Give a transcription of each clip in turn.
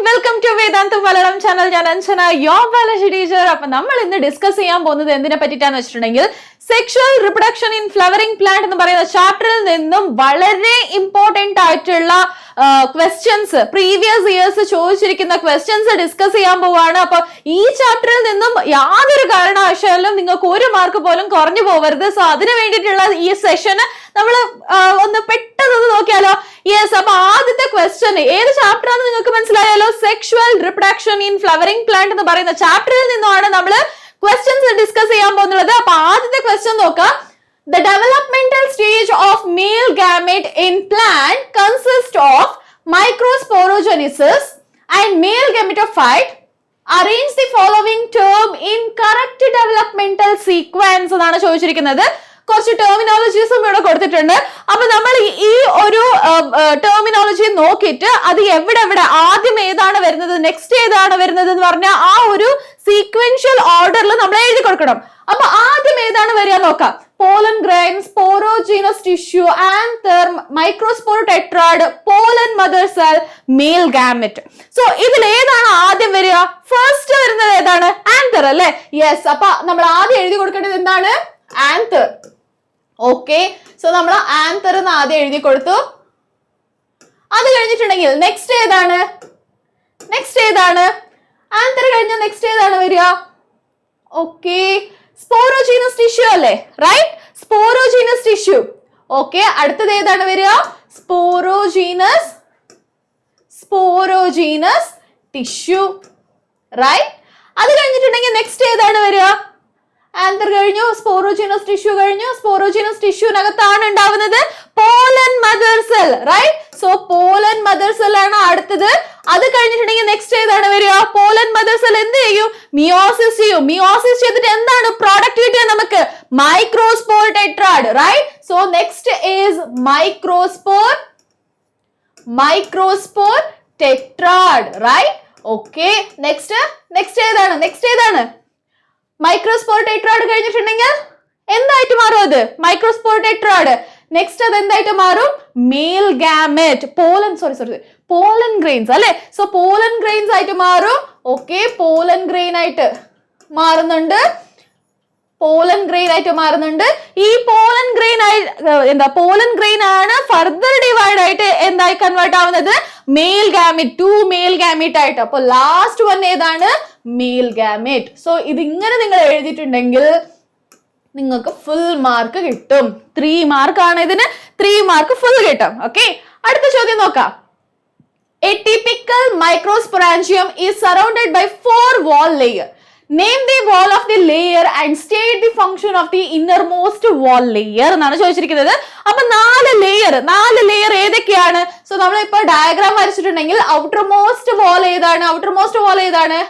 Welcome to Vedantu Malayalam channel. ഞാൻ Anjana, your biology teacher. അപ്പൊ നമ്മൾ ഇന്ന് ഡിസ്കസ് ചെയ്യാൻ പോകുന്നത് എന്തിനെ പറ്റിയിട്ടാന്ന് വെച്ചിട്ടുണ്ടെങ്കിൽ sexual reproduction in flowering plant എന്ന് പറയുന്ന ചാപ്റ്ററിൽ നിന്നും വളരെ ഇമ്പോർട്ടന്റ് ആയിട്ടുള്ള ക്വസ്റ്റ്യൻസ്, പ്രീവിയസ് ഇയേഴ്സ് ചോദിച്ചിരിക്കുന്ന ക്വസ്റ്റ്യൻസ് ഡിസ്കസ് ചെയ്യാൻ പോവാണ്. അപ്പൊ ഈ ചാപ്റ്ററിൽ നിന്നും യാതൊരു കാരണവശാലും നിങ്ങൾക്ക് ഒരു മാർക്ക് പോലും കുറഞ്ഞു പോകരുത്. സോ അതിന് വേണ്ടിയിട്ടുള്ള ഈ സെഷന് നമ്മൾ ഒന്ന് പെട്ടെന്ന് നോക്കിയാലോ. യെസ്, അപ്പൊ ആദ്യത്തെ ക്വസ്റ്റ്യൻ ഏത് ചാപ്റ്റർ ആണെന്ന് നിങ്ങൾക്ക് മനസ്സിലായാലോ. Sexual reproduction in flowering plant എന്ന് പറയുന്ന ചാപ്റ്ററിൽ നിന്നുമാണ് നമ്മൾ ക്വസ്റ്റ്യൻസ് ഡിസ്കസ് ചെയ്യാൻ പോകുന്നത്. അപ്പൊ ആദ്യത്തെ ക്വസ്റ്റ്യൻ നോക്കാം. The developmental stage of male gamete in plant consists of microsporogenesis and male gametophyte. Arrange the following term in correct developmental sequence എന്നാണ് ചോദിച്ചിരിക്കുന്നത്. കുറച്ച് ടെർമിനോളജീസും ഇവിടെ കൊടുത്തിട്ടുണ്ട്. അപ്പൊ നമ്മൾ ഈ ഒരു ടെർമിനോളജി നോക്കിയിട്ട് അത് എവിടെ ആദ്യം ഏതാണ് വരുന്നത്, നെക്സ്റ്റ് ഏതാണ് വരുന്നത് എന്ന് പറഞ്ഞാൽ ആ ഒരു സീക്വൻഷ്യൽ ഓർഡറിൽ നമ്മൾ എഴുതി കൊടുക്കണം. അപ്പൊ ആദ്യം ഏതാണ് വരിക നോക്കാം. Pollen grain, sporogenous tissue, anther, microspore tetrad, pollen mother cell, male gamete. So ഇതിൽ ഏതാണ് ആദ്യം വരിക? ഫസ്റ്റ് വരുന്നത് ഏതാണ്? ആന്തർ അല്ലെ? യെസ്. അപ്പൊ നമ്മൾ ആദ്യം എഴുതി കൊടുക്കേണ്ടത് എന്താണ്? ആന്തർ. ഓക്കെ, സോ നമ്മൾ ആന്തർ എന്ന് ആദ്യം എഴുതി കൊടുത്തു. അത് കഴിഞ്ഞിട്ടുണ്ടെങ്കിൽ നെക്സ്റ്റ് ഏതാണ്? ആന്തർ കഴിഞ്ഞ നെക്സ്റ്റ് ഏതാണ് വരിക? ഓക്കെ, സ്പോറോജീനസ് ടിഷ്യൂ അല്ലേ? Right, sporogenous tissue. ഓക്കെ, അടുത്തത് ഏതാണ് വരിക? Sporogenous tissue. റൈറ്റ്, അത് കഴിഞ്ഞിട്ടുണ്ടെങ്കിൽ നെക്സ്റ്റ് ഏതാണ് വരിക? ആന്തർ കഴിഞ്ഞു, സ്പോറോജീനസ് ടിഷ്യൂ കഴിഞ്ഞു. സ്പോറോജീനസ് ടിഷ്യൂനകത്താണ് ഉണ്ടാവുന്നത് pollen mother cell. Right, so pollen mother cell ആണ് അടുത്തത്. അത് കഴിഞ്ഞിട്ടുണ്ടെങ്കിൽ നെക്സ്റ്റ് ഏതാണ് വരിക? പോളൻ മദർ സെൽ എന്ത് ചെയ്യും? മിയോസിസ് ചെയ്യും. മിയോസിസ് ചെയ്തിട്ട് എന്താണ് പ്രോഡക്റ്റ് കിട്ടിയ നമുക്ക്? Microspore tetrad. Right, so next is microspore tetrad. Right, okay. Next ഏതാണ്? മൈക്രോസ്പോർ ടെട്രാഡ് കഴിഞ്ഞിട്ടുണ്ടെങ്കിൽ എന്തായിട്ട് മാറും? അത് മൈക്രോസ്പോർ ടെട്രാഡ്. നെക്സ്റ്റ് അത് എന്തായിട്ട് മാറും? Male gamete. പോളൻ ഗ്രെയിൻസ് അല്ലെ? സോ പോളൻ ഗ്രെയിൻസ് ആയിട്ട് മാറും. ഓക്കെ, പോളൻ ഗ്രെയിൻ ആയിട്ട് മാറുന്നുണ്ട്. ഈ പോളൻ ഗ്രെയിൻ ആണ് ഫർദർ ഡിവൈഡ് ആയിട്ട് എന്തായി കൺവേർട്ട് ആവുന്നത്? മെയിൽ ഗാമെറ്റ്, 2 മെയിൽ ഗാമെറ്റ് ആയിട്ട്. അപ്പൊ ലാസ്റ്റ് വൺ ഏതാണ്? Male gamete. സോ ഇതിങ്ങനെ നിങ്ങൾ എഴുതിയിട്ടുണ്ടെങ്കിൽ നിങ്ങൾക്ക് ഫുൾ മാർക്ക് കിട്ടും. 3 മാർക്ക് ആണ് ഇതിന്. 3 മാർക്ക് ഫുൾ കിട്ടും. ഓക്കെ, അടുത്ത ചോദ്യം നോക്കാം. A typical microsporangium is surrounded by 4 wall layer. Name the wall of the layer and state the function of the innermost wall layer എന്നാണ് ചോദിച്ചിരിക്കുന്നത്. അപ്പൊ 4 ലെയർ ഏതൊക്കെയാണ്? സോ നമ്മൾ ഇപ്പൊ ഡയഗ്രാം വരച്ചിട്ടുണ്ടെങ്കിൽ ഔട്ടർ മോസ്റ്റ് വാൾ ഏതാണ്?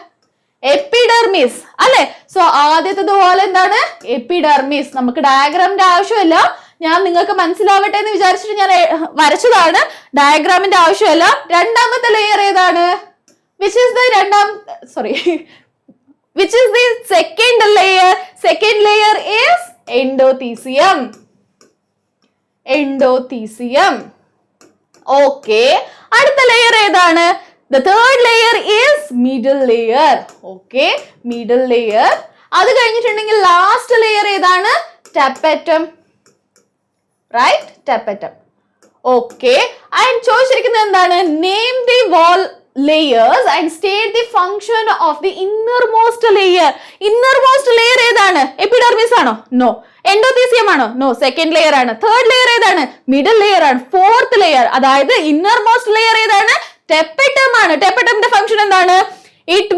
എപ്പിഡെർമിസ് അല്ലെ? സോ ആദ്യത്തെ വാൾ എന്താണ്? എപ്പിഡെർമിസ്. നമുക്ക് ഡയഗ്രാമിന്റെ ആവശ്യമില്ല, ഞാൻ നിങ്ങൾക്ക് മനസ്സിലാവട്ടെ എന്ന് വിചാരിച്ചിട്ട് ഞാൻ വരച്ചതാണ്, ഡയഗ്രാമിന്റെ ആവശ്യമല്ല. രണ്ടാമത്തെ ലെയർ ഏതാണ്? Which is the second layer? Second layer is endothecium. Okay, അടുത്ത ലെയർ ഏതാണ്? The third layer is middle layer. Okay, middle layer. അത് കഴിഞ്ഞിട്ടുണ്ടെങ്കിൽ ലാസ്റ്റ് ലെയർ ഏതാണ്? tapetum. Right, tapetum. Okay, and ചോദിച്ചിരിക്കുന്നത് എന്താണ്? Name the wall layers and state the function of the innermost layer. Innermost layer ഏതാണ്? Epidermis ആണോ? No. എൻഡോതീസിയം ആണോ? No. Second layer ആണ്. Third layer ഏതാണ്? മിഡിൽ ലെയർ ആണ്. ഫോർത്ത് ലെയർ, അതായത് ഇന്നർമോസ്റ്റ് ലെയർ ഏതാണ്? ടെപ്പറ്റം ആണ്. ടെപ്പറ്റമിന്റെ ഫംഗ്ഷൻ എന്താണ്? It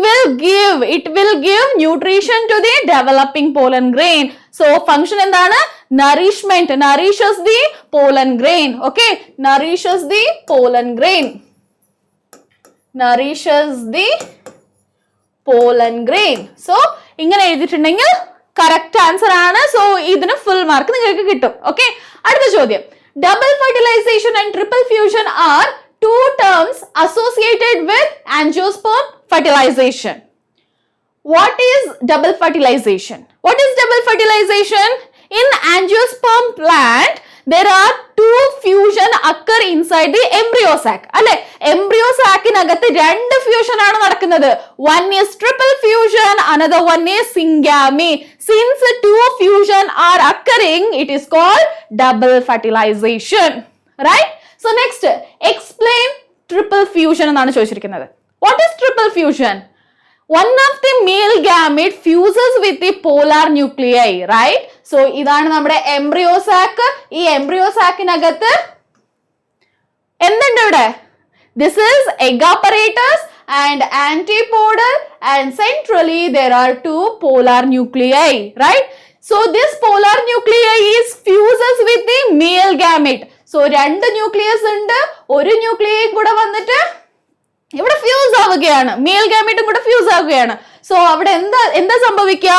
will give nutrition to the developing pollen grain. So function എന്താണ്? Nourishment. Nourishes the pollen grain. Okay, nourishes the pollen grain. So ഇങ്ങനെ എഴുതിയിട്ടുണ്ടെങ്കിൽ correct answer ആണ്. So ഇതിന് ഫുൾ മാർക്ക് നിങ്ങൾക്ക് കിട്ടും. ഓക്കെ, അടുത്ത ചോദ്യം. Double fertilization and triple fusion are 2 terms associated with angiosperm fertilization. What is double fertilization? In angiosperm plant, there are 2 fusion occur inside the embryo sac. അല്ലെ? Embryo സാക്കിനകത്ത് രണ്ട് fusion ആണ് നടക്കുന്നത്. One is triple fusion, another one is syngamy. Since two fusion are occurring, it is called double fertilization. Right? So next explain triple fusion എന്നാണ് ചോദിച്ചിരിക്കുന്നത്. What is triple fusion? One of the male gamete fuses with the polar nuclei, right? So ഇതാണ് നമ്മുടെ embryo sac. ഈ embryo sac-നകത്ത് എന്തുണ്ട് ഇവിടെ? This is egg apparatus and antipodal, and centrally there are two polar nuclei, right? So this polar nuclei is fuses with the male gamete. So രണ്ട് nucleus ഉണ്ട്, ഒരു ന്യൂക്ലിയയും കൂടെ വന്നിട്ട് ഇവിടെ ഫ്യൂസ് ആവുകയാണ്, മെയിൽ ഗാമീറ്റും കൂടെ ഫ്യൂസ് ആവുകയാണ്. സോ അവിടെ എന്താ സംഭവിക്കുക?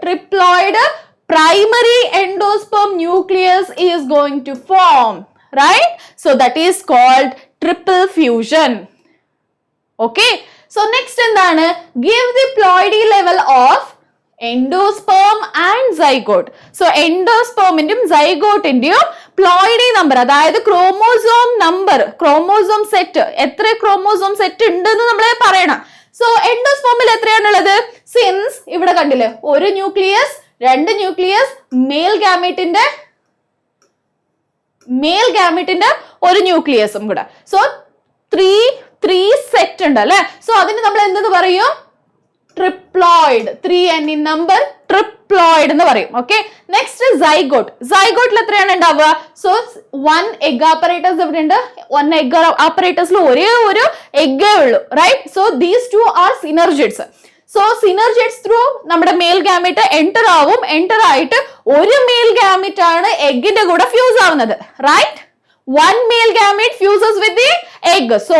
Triploid primary endosperm nucleus is going to form, right? So that is called triple fusion. Okay, so next എന്താണ്? Give the ploidy level of endosperm and zygote. So എൻഡോസ്പേമിന്റെയും സൈഗോട്ടിന്റെയും ploidy number, അതായത് chromosome number, chromosome set, എത്ര chromosome set ഉണ്ടെന്ന് നമ്മൾ പറയണം. So എൻഡോസ്പേമിൽ എത്രയാണുള്ളത്? Since ഇവിടെ കണ്ടില്ലേ, ഒരു ന്യൂക്ലിയസ്, രണ്ട് ന്യൂക്ലിയസ്, മെയിൽ ഗാമീറ്റിന്റെ ഒരു ന്യൂക്ലിയസും കൂടെ. സോ ത്രീ സെറ്റ് ഉണ്ട് അല്ലെ. സോ അതിന് നമ്മൾ എന്തെന്ന് പറയും? Triploid. 3n in number, triploid എന്ന് പറയും. Okay, next zygote. സൈഗോട്ടിൽ എത്രയാണ് ഉണ്ടാവുക? സോ 1 egg apparatus ഇവിടെ ഉണ്ട്. 1 egg apparatusൽ ഒരേ ഒരു എഗ്ഗേ ഉള്ളൂ, right? So these two are synergids. So synergids through നമ്മുടെ മെയിൽ ഗാമീറ്റ് എൻറ്റർ ആവും. എൻറ്റർ ആയിട്ട് ഒരു മെയിൽ ഗാമീറ്റ് ആണ് എഗ്ഗിന്റെ കൂടെ ഫ്യൂസ് ആവുന്നത്, right? One male gamete fuses with the egg. So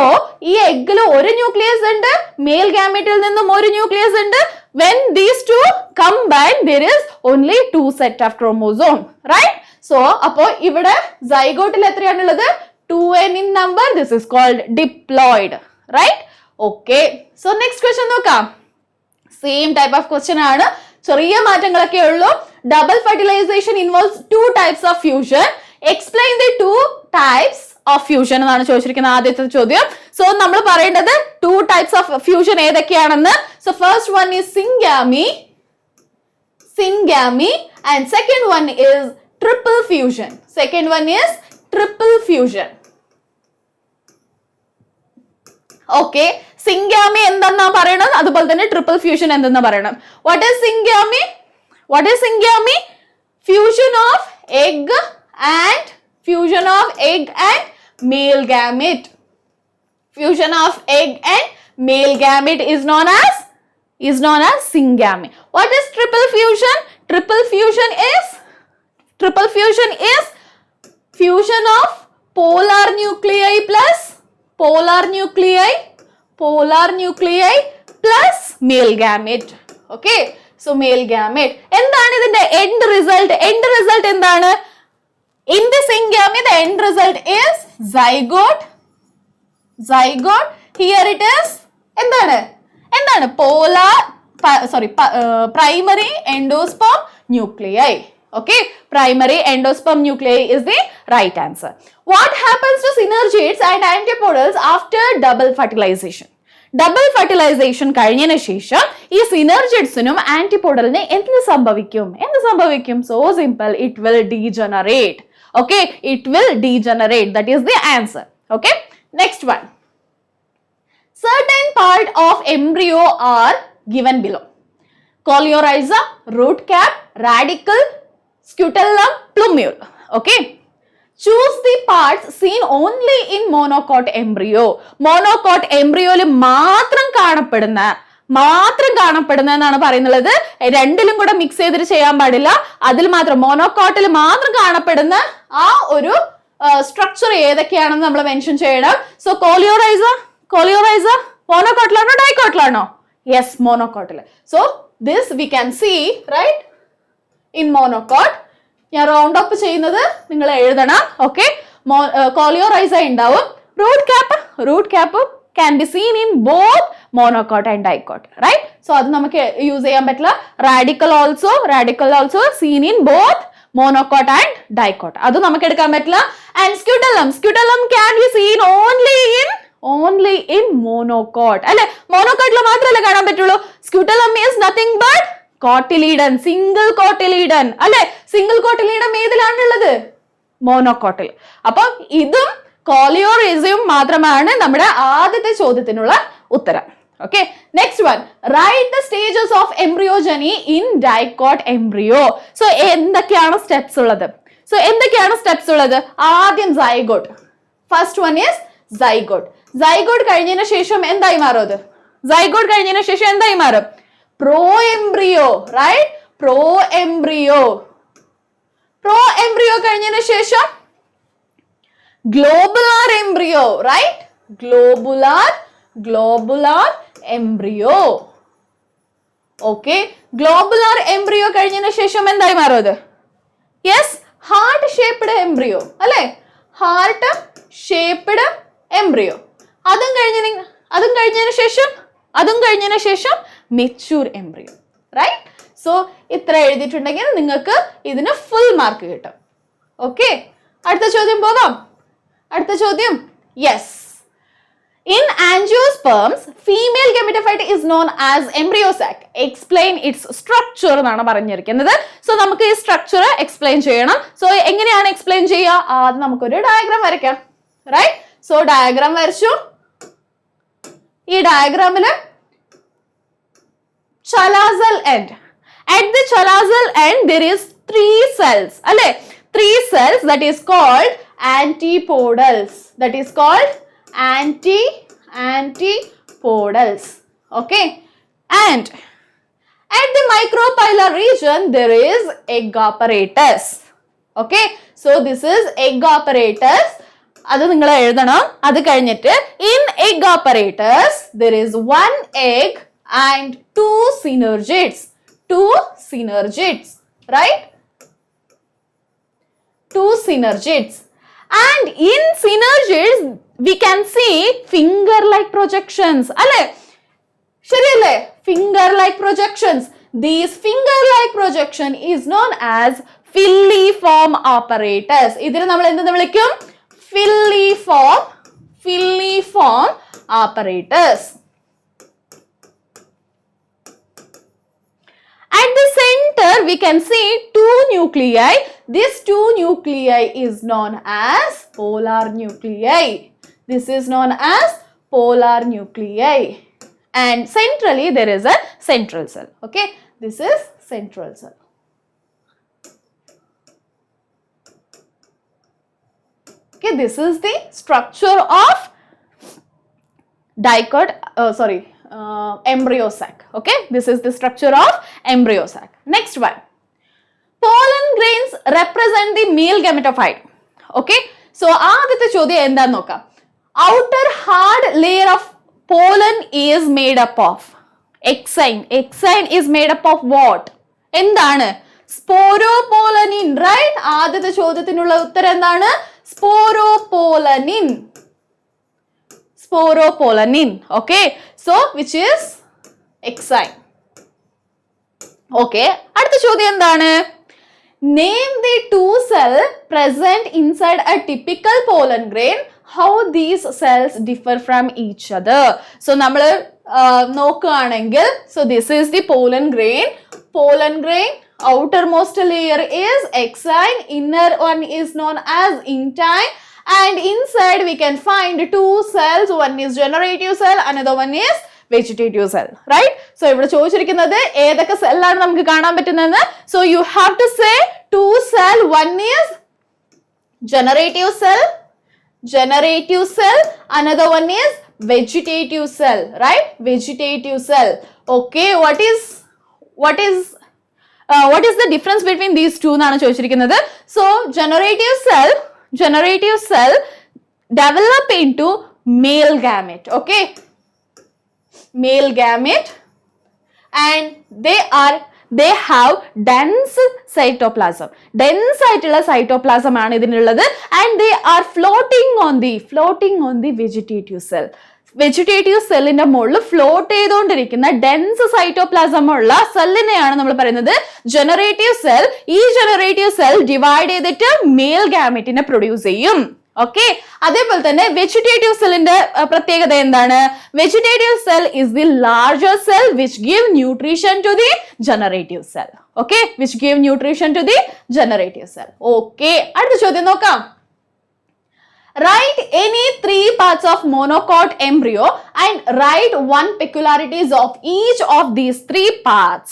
ഈ എഗ്ഗിൽ ഒരു ന്യൂക്ലിയസ് ഉണ്ട്, മെയിൽ ഗാമീറ്റിൽ നിന്നും ഒരു ന്യൂക്ലിയസ് ഉണ്ട്. When these two combine, there is only 2 set of chromosome, right? So അപ്പോൾ ഇവിടെ സൈഗോട്ടിൽ എത്രയാണുള്ളത്? 2n in number. This is called diploid, right? Okay. So next question നോക്കാം. Same type of question ആണ്, ചെറിയ മാറ്റങ്ങളൊക്കെ ഉള്ളൂ. Double fertilization involves 2 types of fusion. Explain the 2 types of fusion എന്നാണ് ചോദിച്ചിരിക്കുന്നത് ആദ്യത്തെ ചോദ്യം. സോ നമ്മൾ പറയേണ്ടത് 2 types of fusion ഏതൊക്കെയാണെന്ന്. So first one is syngamy, and second one is triple fusion. Okay, syngamy എന്തെന്നാ പറയണം, അതുപോലെ തന്നെ ട്രിപ്പിൾ ഫ്യൂഷൻ എന്തെന്നാ പറയണം. What is സിംഗാമി? Fusion of egg and male gamete. Fusion of egg and male gamete is known as syngamy. What is triple fusion? Triple fusion is fusion of polar nuclei plus male gamete. Okay, so male gamete. എന്താണ് ഇതിന്റെ end result എന്താണ്? In the syngamy, the end result is zygote. Here it is എന്താണ്? Primary endosperm nuclei. Okay, primary endosperm nuclei is the right answer. What happens to synergids and antipodals after double fertilization? Double fertilization കഴിഞ്ഞതിന് ശേഷം ഈ സിനർജിഡ്സിനും ആന്റിപോഡലിന് എന്ത് സംഭവിക്കും? So simple, it will degenerate. Okay, it will degenerate. That is the answer. Okay, next one. Certain part of embryo are given below: coleorhiza, root cap, radicle, scutellum, plumule. Okay, choose the parts seen only in monocot embryo. Monocot embryo യിൽ മാത്രം കാണപ്പെടുന്ന എന്നാണ് പറയുന്നത്. രണ്ടിലും കൂടെ mix ചെയ്തിട്ട് ചെയ്യാൻ പാടില്ല. അതിൽ മാത്രം മോണോകോട്ടിൽ മാത്രം കാണപ്പെടുന്ന ആ ഒരു സ്ട്രക്ചർ ഏതൊക്കെയാണെന്ന് നമ്മൾ മെൻഷൻ ചെയ്യണം. സോ കോളിയോറൈസ മോണോകോട്ടിലാണോ ഡൈകോട്ടിലാണോ? യെസ്, മോണോകോട്ടിൽ. So this we can see right in monocot. ഞാൻ റൗണ്ട് അപ്പ് ചെയ്യുന്നത് നിങ്ങൾ എഴുതണം. ഓക്കെ, കോളിയോറൈസ ഉണ്ടാവും. Root cap can be seen in both monocot and dicot, right? So അത് നമുക്ക് യൂസ് ചെയ്യാൻ പറ്റില്ല. Radical also seen in both monocot and dicot. അത് നമുക്ക് എടുക്കാൻ പറ്റില്ല. And scutellum can be seen only in monocot. അല്ലെ, monocotൽ മാത്രമല്ലേ കാണാൻ പറ്റുള്ളൂ. Scutellum is nothing but cotyledon, single cotyledon. അല്ലെ, single cotyledon ഏതിലാണുള്ളത്? മോണോകോട്ടിൽ. അപ്പൊ ഇതും കോളിയോറിസിയും മാത്രമാണ് നമ്മുടെ ആദ്യത്തെ ചോദ്യത്തിനുള്ള ഉത്തരം. Okay, next one. Write the stages of embryogeny in dicot embryo. So എന്തൊക്കെയാണ് സ്റ്റെപ്സ് ഉള്ളത്? ആദ്യം zygote. First one is zygote. Zygote കഴിഞ്ഞതിന് ശേഷം എന്തായി മാറും? Pro embryo, right? Pro embryo കഴിഞ്ഞതിന് ശേഷം globular embryo, right? Globular embryo. Okay, globular embryo കഴിഞ്ഞതിന് ശേഷം എന്തായി മാറും? യെസ്, ഹാർട്ട് ഷേപ്ഡ് എംബ്രിയോ, അല്ലെ? Heart shaped embryo. അതും കഴിഞ്ഞതിന് ശേഷം മെച്യൂർ എംബ്രിയോ, റൈറ്റ്? സോ ഇത്ര എഴുതിയിട്ടുണ്ടെങ്കിൽ നിങ്ങൾക്ക് ഇതിന് ഫുൾ മാർക്ക് കിട്ടും. ഓക്കെ, അടുത്ത ചോദ്യം പോകാം. Yes. In angiosperms, female gametophyte is known as embryo sac. Explain its structure എന്നാണ് പറഞ്ഞിരിക്കുന്നത്. സോ നമുക്ക് ഈ സ്ട്രക്ചർ എക്സ്പ്ലെയിൻ ചെയ്യണം. സോ എങ്ങനെയാണ് എക്സ്പ്ലെയിൻ ചെയ്യുക? ആദ്യം നമുക്കൊരു ഡയഗ്രാം വരയ്ക്കാം, റൈറ്റ്? സോ ഡയഗ്രാം വരച്ചു. ഈ ഡയഗ്രാമില് chalazal end. At the chalazal end there is 3 cells, alle? 3 cells that is called antipodals. Antipodals. Okay, and at the micropylar region there is egg apparatus. Okay, so this is egg apparatus. അത് നിങ്ങൾ എഴുതണം. അത് കഴിഞ്ഞിട്ട് in egg apparatus there is 1 egg and 2 synergids. Right? 2 synergids. And in synergids we can see finger like projections, alle? ശരിയല്ലേ? finger like projections. These finger like projection is known as filiform apparatus. ഇതിനെ നമ്മൾ എന്തെന്ന് വിളിക്കും? filiform apparatus. At the center we can see 2 nuclei. This 2 nuclei is known as polar nuclei. This is known as polar nuclei. And centrally there is a central cell. Okay, this is central cell. Okay, this is the structure of embryo sac. Okay, this is the structure of embryo sac. Next one. Pollen grains represent the male gametophyte. Okay, so ആദ്യത്തെ ചോദ്യം എന്താന്ന് നോക്കാം. Outer hard layer of pollen is made up of exine. Exine is made up of what? എന്താണ്? Sporopollenin, right? ആദ്യത്തെ ചോദ്യത്തിനുള്ള ഉത്തരം എന്താണ്? Sporopollenin. Okay, so which is exine. Okay, അടുത്ത ചോദ്യം എന്താണ്? Name the 2 cells present inside a typical pollen grain. How these cells differ from each other? So നമ്മൾ നോക്കുകയാണെങ്കിൽ, so this is the pollen grain. Outermost layer is exine, inner one is known as intine, and inside we can find 2 cells. One is generative cell, another one is vegetative cell, right? So ഇവിടെ ചോദിച്ചിരിക്കുന്നത് ഏതൊക്കെ സെല്ലാണ് നമുക്ക് കാണാൻ പറ്റുന്നത്? So you have to say 2 cell. One is generative cell, another one is vegetative cell, right? Vegetative cell. Okay, what is the difference between these two എന്നാണ് ചോദിച്ചിരിക്കുന്നത്. So generative cell develop into male gamete. Okay, male gamete, and they have dense cytoplasm. Dense ആയിട്ടുള്ള cytoplasm ആണ് ഇതിനുള്ളത്, and they are floating on the vegetative cell. Vegetative സെല്ലിന്റെ മുകളിൽ float ചെയ്തുകൊണ്ടിരിക്കുന്ന dense cytoplasm ഉള്ള സെല്ലിനെയാണ് നമ്മൾ പറയുന്നത് ജനറേറ്റീവ് സെൽ. ഈ ജനറേറ്റീവ് സെൽ ഡിവൈഡ് ചെയ്തിട്ട് മെയിൽ ഗാമറ്റിനെ പ്രൊഡ്യൂസ് ചെയ്യും. ഓക്കെ, അതേപോലെ തന്നെ വെജിറ്റേറ്റീവ് സെല്ലിന്റെ പ്രത്യേകത എന്താണ്? Vegetative cell is the larger cell which give nutrition to the generative cell. Okay, which give nutrition to the generative cell. Okay, അടുത്ത ചോദ്യം നോക്കാം. Write any 3 parts of monocot embryo and write 1 peculiarities of each of these 3 parts.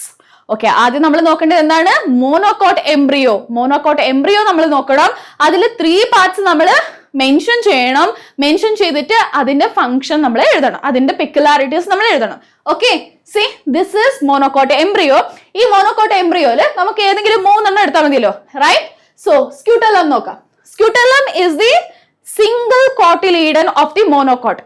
Okay, ആദ്യം നമ്മൾ നോക്കേണ്ടത് എന്താണ്? Monocot embryo. Monocot embryo നമ്മൾ നോക്കണം. അതിൽ 3 പാർട്സ് നമ്മൾ മെൻഷൻ ചെയ്യണം. മെൻഷൻ ചെയ്തിട്ട് അതിന്റെ ഫംഗ്ഷൻ നമ്മൾ എഴുതണം, അതിന്റെ പെക്യുലാരിറ്റീസ് നമ്മൾ എഴുതണം. Okay, see this is monocot embryo. ഈ മോണോകോട്ട് എംബ്രിയോയിൽ നമുക്ക് ഏതെങ്കിലും 3 എണ്ണം എടുത്താൽ മതിയല്ലോ, റൈറ്റ്? സോ സ്ക്യൂട്ടലം നോക്കാം. Scutellum is the single cotyledon of the monocot,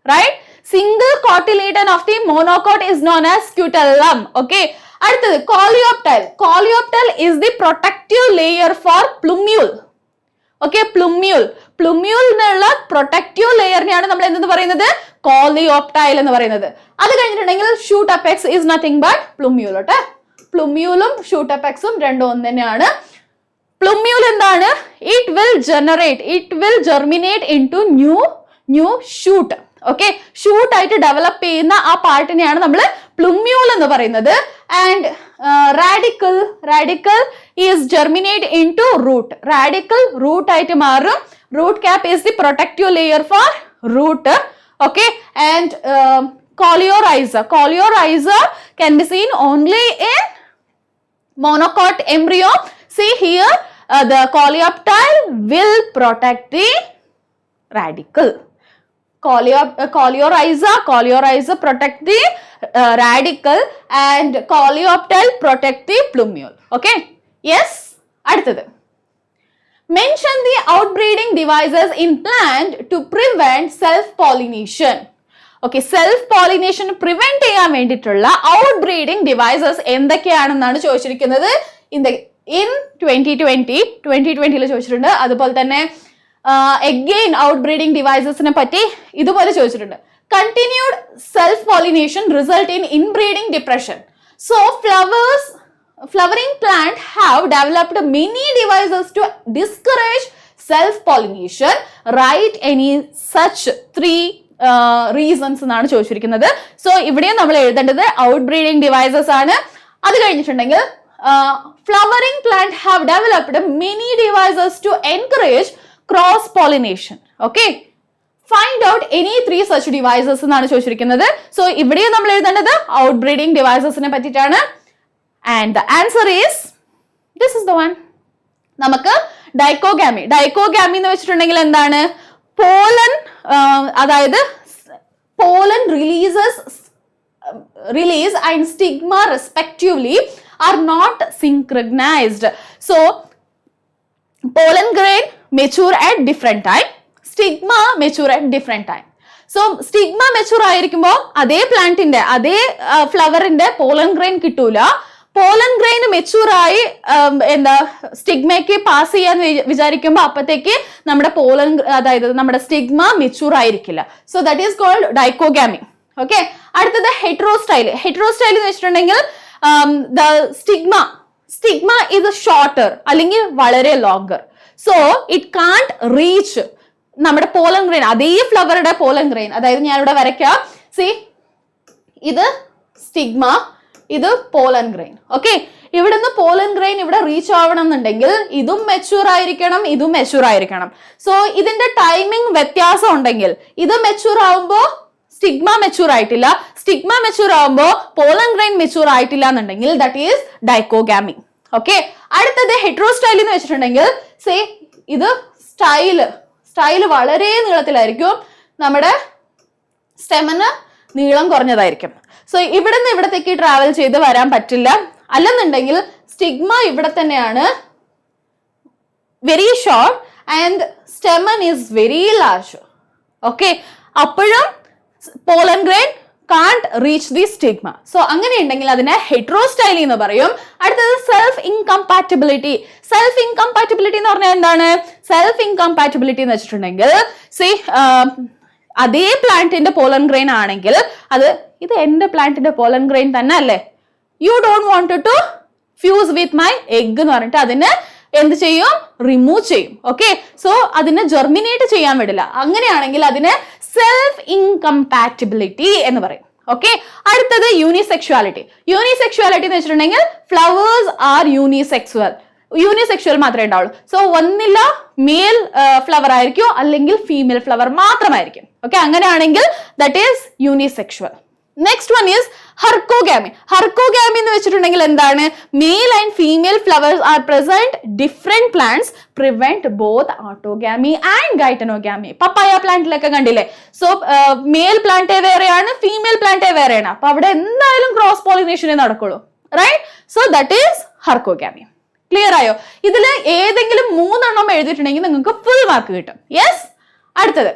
right? Single cotyledon of the monocot is known as scutellum. Okay, അടുത്തത് coleoptile. Coleoptile is the protective layer for plumule. Okay, plumule എന്നുള്ള protective ലെയറിനെയാണ് നമ്മൾ എന്തെന്ന് പറയുന്നത്? coleoptile എന്ന് പറയുന്നത്. അത് കഴിഞ്ഞിട്ടുണ്ടെങ്കിൽ shoot apex is nothing but plumule. ഓട്ടെ, പ്ലുമ്യൂലും ഷൂട്ട് അപെക്സും രണ്ടും ഒന്ന് തന്നെയാണ്. പ്ലുമ്യൂൾ എന്താണ്? It will germinate into new shoot. Okay, shoot ആയിട്ട് ഡെവലപ്പ് ചെയ്യുന്ന ആ പാർട്ടിനെയാണ് നമ്മൾ പ്ലുമ്യൂൾ എന്ന് പറയുന്നത്. And radical is germinate into root. Radical root ആയിട്ട് മാറും. Root cap is the protective layer for root. Okay, and coleorhiza can be seen only in monocot embryo. See here, the coleoptile will protect the radicle. Coleorhiza protect the radicle and coleoptile protect the plumule. Okay, yes. അടുത്തത്, mention the outbreeding devices in plant to prevent self pollination. Okay, self pollination prevent ചെയ്യാൻ വേണ്ടിയിട്ടുള്ള out breeding devices എന്തൊക്കെയാണെന്നാണ് ചോദിച്ചിരിക്കുന്നത്. In 2020 ചോദിച്ചിട്ടുണ്ട്. അതുപോലെ തന്നെ again out breeding ഡിവൈസസിനെ പറ്റി ഇതുപോലെ ചോദിച്ചിട്ടുണ്ട്. Continued self pollination result in inbreeding depression. So flowering plant have developed many devices to discourage self pollination. Write any such 3 reasons എന്നാണ് ചോദിച്ചിരിക്കുന്നത്. സോ ഇവിടെയും നമ്മൾ എഴുതേണ്ടത് ഔട്ട് ബ്രീഡിംഗ് ഡിവൈസസ് ആണ്. അത് കഴിഞ്ഞിട്ടുണ്ടെങ്കിൽ flowering plant have developed many devices to encourage cross pollination. Okay, find out any 3 such devices എന്നാണ് ചോദിച്ചിരിക്കുന്നത്. സോ ഇവിടെയും നമ്മൾ എഴുതേണ്ടത് ഔട്ട് ബ്രീഡിംഗ് ഡിവൈസസിനെ പറ്റിയിട്ടാണ്. And the answer is this is the one. നമുക്ക് ഡൈക്കോഗാമി എന്ന് വെച്ചിട്ടുണ്ടെങ്കിൽ എന്താണ്? പോളൻ, അതായത് pollen release and stigma respectively are not synchronized. So pollen grain mature at different time, stigma mature at different time. So stigma mature ആയിരിക്കുമ്പോൾ അതേ പ്ലാന്റിന്റെ അതേ ഫ്ലവറിന്റെ pollen grain കിട്ടൂല. പോളൻ ഗ്രെയിൻ മെച്ചൂർ ആയി സ്റ്റിഗ്മയ്ക്ക് പാസ് ചെയ്യാൻ വിചാരിക്കുമ്പോൾ അപ്പത്തേക്ക് നമ്മുടെ പോളൻ, അതായത് നമ്മുടെ സ്റ്റിഗ്മ മെച്ചൂർ ആയിരിക്കില്ല. So that is called dichogamy. Okay, അടുത്തത് ഹെറ്ററോസ്റ്റൈൽ എന്ന് വെച്ചിട്ടുണ്ടെങ്കിൽ ദ സ്റ്റിഗ്മ ഇത് ഷോർട്ടർ അല്ലെങ്കിൽ വളരെ longer. So it can't reach നമ്മുടെ പോളൻ ഗ്രെയിൻ, അതേ ഫ്ലവറുടെ പോളൻ ഗ്രെയിൻ. അതായത് ഞാനിവിടെ വരയ്ക്കാം. സി, ഇത് സ്റ്റിഗ്മ, ഇത് പോളൻ ഗ്രെയിൻ. ഓക്കെ, ഇവിടുന്ന് പോളൻ ഗ്രെയിൻ ഇവിടെ റീച്ച് ആവണം എന്നുണ്ടെങ്കിൽ ഇതും മെച്ചൂർ ആയിരിക്കണം. സോ ഇതിന്റെ ടൈമിംഗ് വ്യത്യാസം ഉണ്ടെങ്കിൽ ഇത് മെച്ചൂർ ആവുമ്പോ സ്റ്റിഗ്മ മെച്ചൂർ ആയിട്ടില്ല, സ്റ്റിഗ്മ മെച്ചൂർ ആവുമ്പോ പോളൻ ഗ്രെയിൻ മെച്ചൂർ ആയിട്ടില്ല എന്നുണ്ടെങ്കിൽ ദാറ്റ് ഈസ് ഡൈക്കോഗാമി. ഓക്കെ, അടുത്തത് ഹെറ്ററോസ്റ്റൈൽ എന്ന് വെച്ചിട്ടുണ്ടെങ്കിൽ സേ ഇത് സ്റ്റൈല് വളരെ നീളത്തിലായിരിക്കും, നമ്മുടെ സ്റ്റെമിന് നീളം കുറഞ്ഞതായിരിക്കും. സോ ഇവിടുന്ന് ഇവിടത്തേക്ക് ട്രാവൽ ചെയ്ത് വരാൻ പറ്റില്ല. അല്ലെന്നുണ്ടെങ്കിൽ സ്റ്റിഗ്മ ഇവിടെ തന്നെയാണ്, very short, and stamen is very large. Okay, അപ്പോഴും pollen grain can't reach the stigma. So അങ്ങനെ ഉണ്ടെങ്കിൽ അതിനെ ഹെറ്ററോസ്റ്റൈലി എന്ന് പറയും. അടുത്തത് സെൽഫ് ഇൻകംപാറ്റബിലിറ്റി എന്ന് പറഞ്ഞാൽ എന്താണ്? സെൽഫ് ഇൻകംപാറ്റബിലിറ്റി എന്ന് വെച്ചിട്ടുണ്ടെങ്കിൽ അതേ പ്ലാന്റിന്റെ പോളൻ ഗ്രെയിൻ ആണെങ്കിൽ ഇത് എന്റെ പ്ലാന്റിന്റെ പോളൻ ഗ്രെയിൻ തന്നെ അല്ലേ, you don't want to fuse with my egg എന്ന് പറഞ്ഞിട്ട് അതിന് എന്ത് ചെയ്യും, റിമൂവ് ചെയ്യും. ഓക്കെ, സോ അതിനെ ജെർമിനേറ്റ് ചെയ്യാൻ വിടില്ല. അങ്ങനെയാണെങ്കിൽ അതിന് സെൽഫ് ഇൻകംപാറ്റിബിലിറ്റി എന്ന് പറയും. ഓക്കെ, അടുത്തത് യൂണിസെക്ഷുവാലിറ്റി. യൂണിസെക്ഷുവാലിറ്റി എന്ന് വെച്ചിട്ടുണ്ടെങ്കിൽ ഫ്ലവേഴ്സ് ആർ യൂണിസെക്ഷുവൽ മാത്രമേ ഉണ്ടാവുള്ളൂ. സോ ഒന്നില്ല മെയിൽ ഫ്ലവർ ആയിരിക്കും, അല്ലെങ്കിൽ ഫീമെയിൽ ഫ്ലവർ മാത്രമായിരിക്കും. ഓക്കെ, അങ്ങനെയാണെങ്കിൽ that is unisexual. Next one is herkogamy. Herkogamy എന്ന് വെച്ചിട്ടുണ്ടെങ്കിൽ എന്താണ്, male and female flowers are present different plants prevent both autogamy and geitonogamy. Papaya പ്ലാന്റിലൊക്കെ കണ്ടില്ലേ, സോ മെയിൽ പ്ലാന്റ് വേറെയാണ്, ഫീമെയിൽ പ്ലാന്റ് വേറെയാണ്. അപ്പൊ അവിടെ എന്തായാലും ക്രോസ് പോളിനേഷനേ നടക്കുള്ളൂ, right? So that is herkogamy. Clear ആയോ? ഇതിൽ ഏതെങ്കിലും 3 എണ്ണം എഴുതിയിട്ടുണ്ടെങ്കിൽ നിങ്ങൾക്ക് ഫുൾ മാർക്ക് കിട്ടും. യെസ്. അടുത്തത്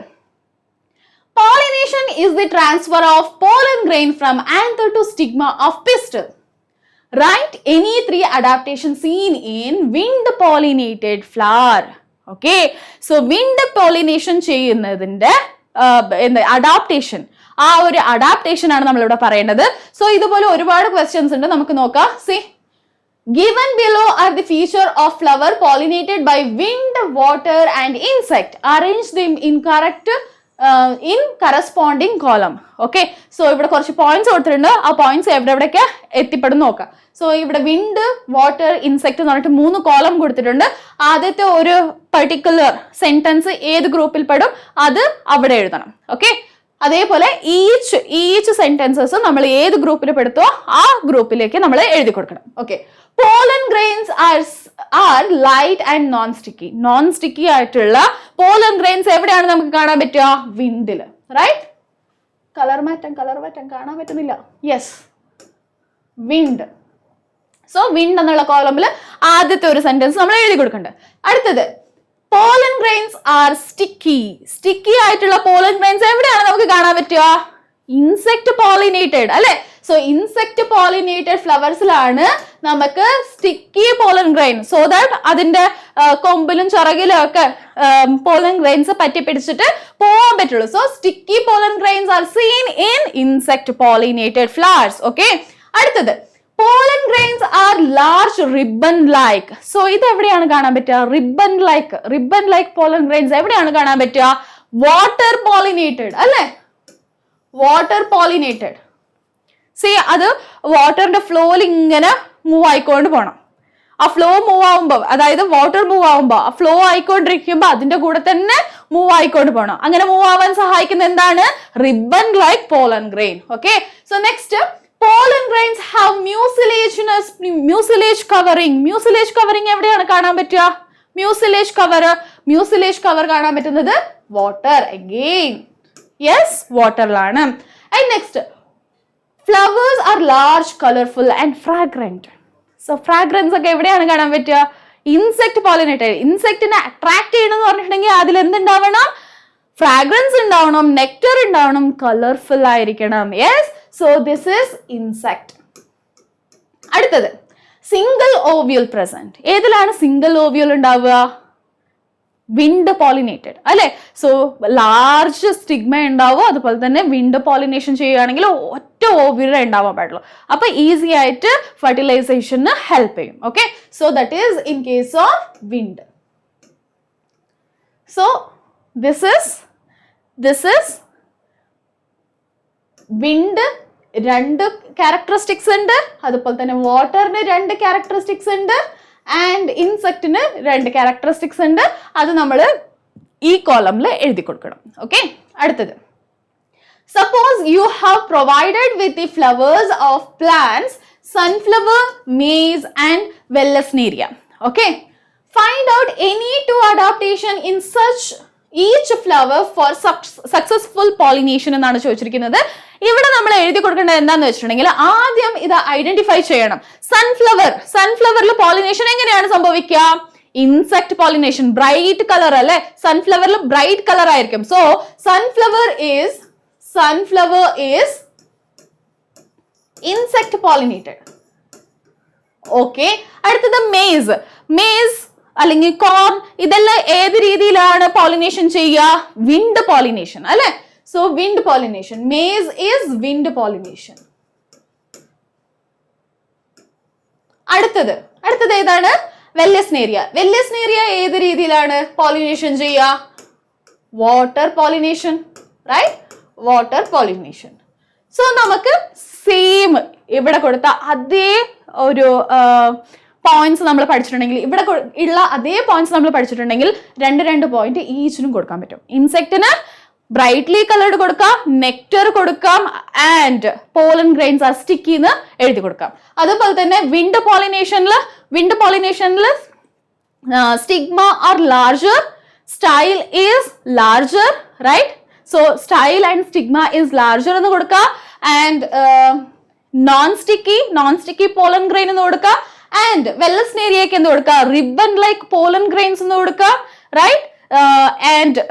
pollination is the transfer of pollen grain from anther to stigma of pistil. Write any 3 adaptations seen in wind pollinated flower. Okay, so wind pollination ചെയ്യുന്നതിന്റെ adaptation, ആ ഒരു അഡാപ്റ്റേഷൻ ആണ് നമ്മൾ ഇവിടെ പറയേണ്ടത്. സോ ഇതുപോലെ ഒരുപാട് ക്വസ്റ്റ്യൻസ് ഉണ്ട്, നമുക്ക് നോക്കാം. C, given below are the feature of flower pollinated by wind, water and insect. Arrange them in corresponding column. Okay, so ഇവിടെ കുറച്ച് പോയിന്റ്സ് കൊടുത്തിട്ടുണ്ട്, ആ പോയിന്റ്സ് എവിടെയൊക്കെ എത്തിപ്പെടും നോക്കാം. സോ ഇവിടെ വിൻഡ്, വാട്ടർ, ഇൻസെക്ട് എന്ന് പറഞ്ഞിട്ട് 3 കോളം കൊടുത്തിട്ടുണ്ട്. ആദ്യത്തെ ഒരു പർട്ടിക്കുലർ സെന്റൻസ് ഏത് ഗ്രൂപ്പിൽ പെടും അത് അവിടെ എഴുതണം. ഓക്കെ, അതേപോലെ ഈച്ച് സെന്റൻസസ് നമ്മൾ ഏത് ഗ്രൂപ്പിൽ പെടുത്തോ ആ ഗ്രൂപ്പിലേക്ക് നമ്മൾ എഴുതി കൊടുക്കണം. Okay, pollen grains R light and non sticky ആയിട്ടുള്ള പോളൻ ഗ്രെയിൻസ് എവിടെയാണ് നമുക്ക് കാണാൻ പറ്റുക, വിൻഡില്, റൈറ്റ്? കളർ മാറ്റം കാണാൻ പറ്റുന്നില്ല. Yes, wind. സോ വിൻഡ് എന്നുള്ള കോളമിൽ ആദ്യത്തെ ഒരു സെന്റൻസ് നമ്മൾ എഴുതി കൊടുക്കണ്ടേ. അടുത്തത് പോളൻ ഗ്രെയിൻസ് ആർ സ്റ്റിക്കി ആയിട്ടുള്ള പോളൻ ഗ്രെയിൻസ് എവിടെയാണ് നമുക്ക് കാണാൻ പറ്റുക, ഇൻസെക്ട് പോളിനേറ്റഡ് അല്ലെ. സോ ഇൻസെക്ട് പോളിനേറ്റഡ് ഫ്ലവേഴ്സിലാണ് നമുക്ക് sticky pollen grain, so that അതിന്റെ കൊമ്പിലും ചിറകിലും ഒക്കെ പോളൻ ഗ്രെയിൻസ് പറ്റി പിടിച്ചിട്ട് പോകാൻ പറ്റുള്ളൂ. So sticky pollen grains are seen in insect pollinated flowers. Okay, അടുത്തത് pollen grains are large ribbon like. സോ ഇത് എവിടെയാണ് കാണാൻ പറ്റുക, റിബൺ ലൈക്ക് പോളൻ ഗ്രെയിൻസ് എവിടെയാണ് കാണാൻ പറ്റുക, വാട്ടർ പോളിനേറ്റഡ് അല്ലെ, വാട്ടർ പോളിനേറ്റഡ്. സി, അത് വാട്ടറിന്റെ ഫ്ലോയിൽ ഇങ്ങനെ മൂവ് ആയിക്കൊണ്ട് പോകണം. ആ ഫ്ലോ മൂവ് ആവുമ്പോൾ, അതായത് വാട്ടർ മൂവ് ആവുമ്പോൾ ആ ഫ്ലോ ആയിക്കൊണ്ടിരിക്കുമ്പോൾ അതിന്റെ കൂടെ തന്നെ മൂവ് ആയിക്കൊണ്ട് പോകണം. അങ്ങനെ മൂവ് ആവാൻ സഹായിക്കുന്ന എന്താണ്, ribbon like pollen grain. Okay, so next pollen grains have mucilage covering. Mucilage covering എവിടെയാണ് കാണാൻ പറ്റുക, mucilage cover കാണാൻ പറ്റുന്നത് water again. Yes, വാട്ടറിലാണ്. And next, flowers are large, colorful and fragrant. So fragrance ഒക്കെ എവിടെയാണ് കാണാൻ പറ്റുക, ഇൻസെക്ട് പോളിനേറ്റഡ്. ഇൻസെക്റ്റിനെ അട്രാക്ട് ചെയ്യണമെന്ന് പറഞ്ഞിട്ടുണ്ടെങ്കിൽ അതിൽ എന്തുണ്ടാവണം, ഫ്രാഗ്രൻസ് ഉണ്ടാവണം, നെക്ടർ ഉണ്ടാവണം, കളർഫുൾ ആയിരിക്കണം. Yes, so this is insect. അടുത്തത് സിംഗിൾ ഓവ്യൂൾ പ്രസന്റ്. ഏതിലാണ് സിംഗിൾ ഓവ്യൂൾ ഉണ്ടാവുക, വിൻഡ് പോളിനേറ്റഡ് അല്ലെ. സോ ലാർജ് സ്റ്റിഗ്മ ഉണ്ടാവും, അതുപോലെ തന്നെ വിൻഡ് പോളിനേഷൻ ചെയ്യുകയാണെങ്കിൽ ഒറ്റ ഓവ്യൂളേ ഉണ്ടാവാൻ പാടുള്ളൂ. അപ്പൊ ഈസി ആയിട്ട് ഫെർട്ടിലൈസേഷന് ഹെൽപ്പ് ചെയ്യും. Okay, so that is in case of wind. So this is wind 2 characteristics ഉണ്ട്, അതുപോലെ തന്നെ വാട്ടറിന് 2 ക്യാരക്ടറിസ്റ്റിക്സ് ഉണ്ട്, ആൻഡ് ഇൻസെക്റ്റിന് 2 ക്യാരക്ടറിസ്റ്റിക്സ് ഉണ്ട്. അത് നമ്മൾ ഈ കോളമിൽ എഴുതി കൊടുക്കണം. ഓക്കെ, അടുത്തത് suppose you have provided with the flowers of plants sunflower, maize and Vallisneria. Okay, find out any 2 adaptation in such each flower for successful pollination എന്നാണ് ചോദിച്ചിരിക്കുന്നത്. ഇവിടെ നമ്മൾ എഴുതി കൊടുക്കേണ്ടത് എന്താണെന്ന് വെച്ചിട്ടുണ്ടെങ്കിൽ ആദ്യം ഇത് ഐഡന്റിഫൈ ചെയ്യണം. സൺഫ്ലവറിൽ പോളിനേഷൻ എങ്ങനെയാണ് സംഭവിക്കുക, ഇൻസെക്ട് പോളിനേഷൻ, ബ്രൈറ്റ് കളർ അല്ലെ, സൺഫ്ലവറിൽ ബ്രൈറ്റ് കളർ ആയിരിക്കും. So sunflower is insect pollinated. Okay, അടുത്തത് മെയ്സ് അല്ലെങ്കിൽ കോൺ, ഇതെല്ലാം ഏത് രീതിയിലാണ് പോളിനേഷൻ ചെയ്യുക, വിൻഡ് പോളിനേഷൻ അല്ലെ. So wind pollination. Maize is wind pollination. അടുത്തത് ഏതാണ്? വെല്ലസ്നേരിയ. വെല്ലസ്നേരിയ ഏത് രീതിയിലാണ് പോളിനേഷൻ ചെയ്യുക? Water pollination, right? Water pollination. So നമുക്ക് സെയിം ഇവിടെ കൊടുത്ത അതേ ഒരു പോയിന്റ്സ് നമ്മൾ പഠിച്ചിട്ടുണ്ടെങ്കിൽ, ഇവിടെ ഉള്ള അതേ പോയിന്റ്സ് നമ്മൾ പഠിച്ചിട്ടുണ്ടെങ്കിൽ 2 പോയിന്റ് ഈച്ചിനും കൊടുക്കാൻ പറ്റും. ഇൻസെക്റ്റിന് ബ്രൈറ്റ്ലി കളർഡ് കൊടുക്കാം, നെക്ടർ കൊടുക്കാം, and pollen grains are sticky എന്ന് എഴുതി കൊടുക്കാം. അതുപോലെ തന്നെ വിൻഡ് പോളിനേഷനിൽ stigma are larger, style is larger, right? So style and stigma is larger എന്ന് കൊടുക്കുക. And non sticky pollen grain എന്ന് കൊടുക്കുക. ആൻഡ് വെല്ലസ്നേരിയക്ക് എന്ത് കൊടുക്കുക? റിബൺ ലൈക്ക് പോളൻ ഗ്രെയിൻസ് എന്ന് കൊടുക്കുക, റൈറ്റ്? ആൻഡ്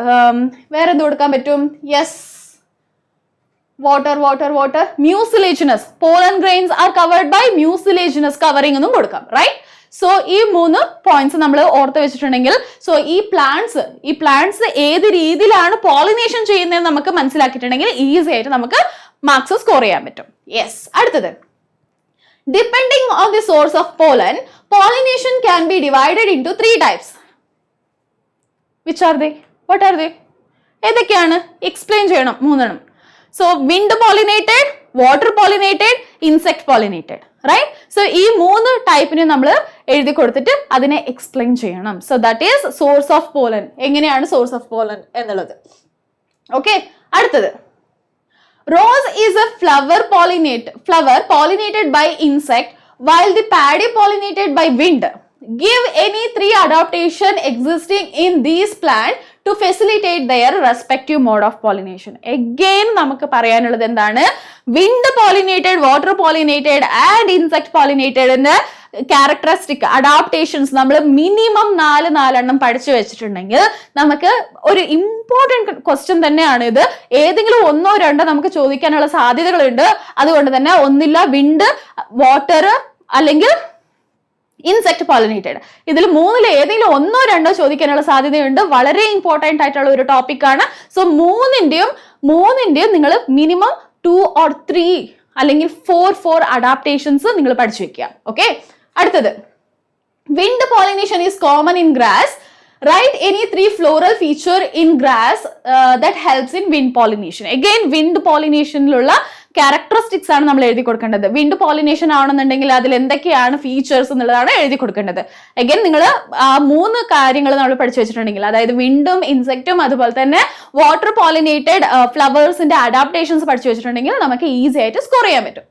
വേറെ എന്ത് കൊടുക്കാൻ പറ്റും? Yes, water. Mucilaginous, pollen grains are covered by mucilaginous covering എന്നും കൊടുക്കാം, റൈറ്റ്? സോ ഈ 3 പോയിന്റ്സ് നമ്മൾ ഓർത്ത് വെച്ചിട്ടുണ്ടെങ്കിൽ, സോ ഈ പ്ലാന്റ്സ് ഏത് രീതിയിലാണ് പോളിനേഷൻ ചെയ്യുന്നത് നമുക്ക് മനസ്സിലാക്കിയിട്ടുണ്ടെങ്കിൽ ഈസി ആയിട്ട് നമുക്ക് മാർക്സ് സ്കോർ ചെയ്യാൻ പറ്റും. യെസ്, അടുത്തത്, depending on the source of pollen, pollination can be divided into 3 types. Which are they? What are they? ഏതൊക്കെയാണ്? എക്സ്പ്ലെയിൻ ചെയ്യണം 3. So wind pollinated, water pollinated, insect pollinated, right? So ഈ 3 ടൈപ്പിനെ നമ്മൾ എഴുതി കൊടുത്തിട്ട് അതിനെ എക്സ്പ്ലെയിൻ ചെയ്യണം. So that is source of pollen. എങ്ങനെയാണ് സോഴ്സ് ഓഫ് പോളൻ എന്നുള്ളത്. ഓക്കെ, അടുത്തത്, rose is a flower pollinated by insect, while the paddy pollinated by wind. Give any 3 adaptation existing in these plants to facilitate their respective mode of pollination. Again നമുക്ക് പറയാനുള്ളത് എന്താണ്? Wind pollinated, water pollinated and insect pollinated എന്ന characteristic adaptations നമ്മൾ minimum 4 പഠിച്ചു വെച്ചിട്ടുണ്ടെങ്കിൽ നമുക്ക് ഒരു important question തന്നെയാണ് ഇത്. ഏതെങ്കിലും 1 or 2 നമുക്ക് ചോദിക്കാനുള്ള സാധ്യതകളുണ്ട്. അതുകൊണ്ട് തന്നെ ഒന്നില്ല വിൻഡ്, വാട്ടർ അല്ലെങ്കിൽ ഇൻസെക്ട് പോളിനേറ്റഡ്, ഇതിൽ 3 ഏതെങ്കിലും 1 or 2 ചോദിക്കാനുള്ള സാധ്യതയുണ്ട്. വളരെ ഇമ്പോർട്ടൻ്റ് ആയിട്ടുള്ള ഒരു ടോപ്പിക്കാണ്. സോ മൂന്നിന്റെയും നിങ്ങൾ മിനിമം 2 or 3 അല്ലെങ്കിൽ 4 അഡാപ്റ്റേഷൻസ് നിങ്ങൾ പഠിച്ചു വെക്കുക. ഓക്കെ, അടുത്തത്, wind pollination is common in grass. Write any 3 floral feature in grass that helps in wind pollination. Again, wind pollination-ലുള്ള ക്യാരക്ടറിസ്റ്റിക്സ് ആണ് നമ്മൾ എഴുതി കൊടുക്കേണ്ടത്. വിൻഡ് പോളിനേഷൻ ആണെന്നുണ്ടെങ്കിൽ അതിൽ എന്തൊക്കെയാണ് ഫീച്ചേഴ്സ് എന്നുള്ളതാണ് എഴുതി കൊടുക്കേണ്ടത്. അഗൈൻ നിങ്ങൾ ആ 3 കാര്യങ്ങൾ നമ്മൾ പഠിച്ചു വെച്ചിട്ടുണ്ടെങ്കിൽ, അതായത് വിൻഡും ഇൻസെക്റ്റും അതുപോലെ തന്നെ വാട്ടർ പോളിനേറ്റഡ് ഫ്ലവേഴ്സിന്റെ അഡാപ്റ്റേഷൻസ് പഠിച്ചു വെച്ചിട്ടുണ്ടെങ്കിൽ നമുക്ക് ഈസി ആയിട്ട് സ്കോർ ചെയ്യാൻ പറ്റും.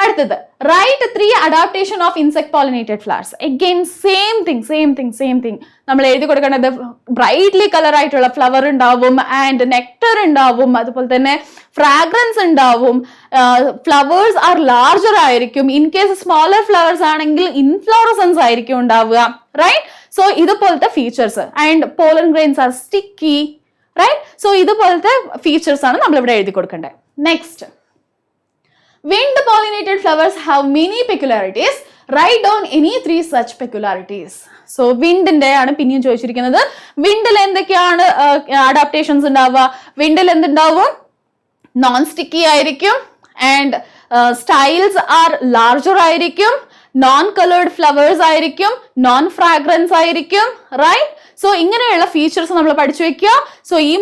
അടുത്തത്, write 3 adaptation of insect pollinated flowers. Again same thing നമ്മൾ എഴുതി കൊടുക്കേണ്ടത്. ബ്രൈറ്റ്ലി കളർ ആയിട്ടുള്ള ഫ്ലവർ ഉണ്ടാവും, ആൻഡ് നെക്ടർ ഉണ്ടാവും, അതുപോലെ തന്നെ ഫ്രാഗ്രൻസ് ഉണ്ടാവും. ഫ്ലവേഴ്സ് ആർ ലാർജർ ആയിരിക്കും. ഇൻ കേസ് സ്മോളർ ഫ്ലവേഴ്സ് ആണെങ്കിൽ ഇൻഫ്ലോറസൻസ് ആയിരിക്കും ഉണ്ടാവുക, റൈറ്റ്? സോ ഇതുപോലത്തെ features. And pollen grains are sticky, right? So ഇതുപോലത്തെ ഫീച്ചേഴ്സ് ആണ് നമ്മൾ ഇവിടെ എഴുതി കൊടുക്കേണ്ടത്. Next, wind pollinated flowers have many peculiarities. Write down any 3 such peculiarities. So വിൻഡിന്റെ ആണ് പിന്നെയും ചോദിച്ചിരിക്കുന്നത്. വിൻഡിൽ എന്തൊക്കെയാണ് അഡാപ്റ്റേഷൻസ് ഉണ്ടാവുക? വിൻഡിൽ എന്തുണ്ടാവും? നോൺ സ്റ്റിക്കി ആയിരിക്കും, ആൻഡ് സ്റ്റൈൽസ് ആർ ലാർജർ ആയിരിക്കും, നോൺ കളേർഡ് ഫ്ലവേഴ്സ് ആയിരിക്കും, നോൺ ഫ്രാഗ്രൻസ് ആയിരിക്കും, റൈറ്റ്? സോ ഇങ്ങനെയുള്ള ഫീച്ചേഴ്സ് നമ്മൾ പഠിച്ചു വെക്കുക. സോ ഈ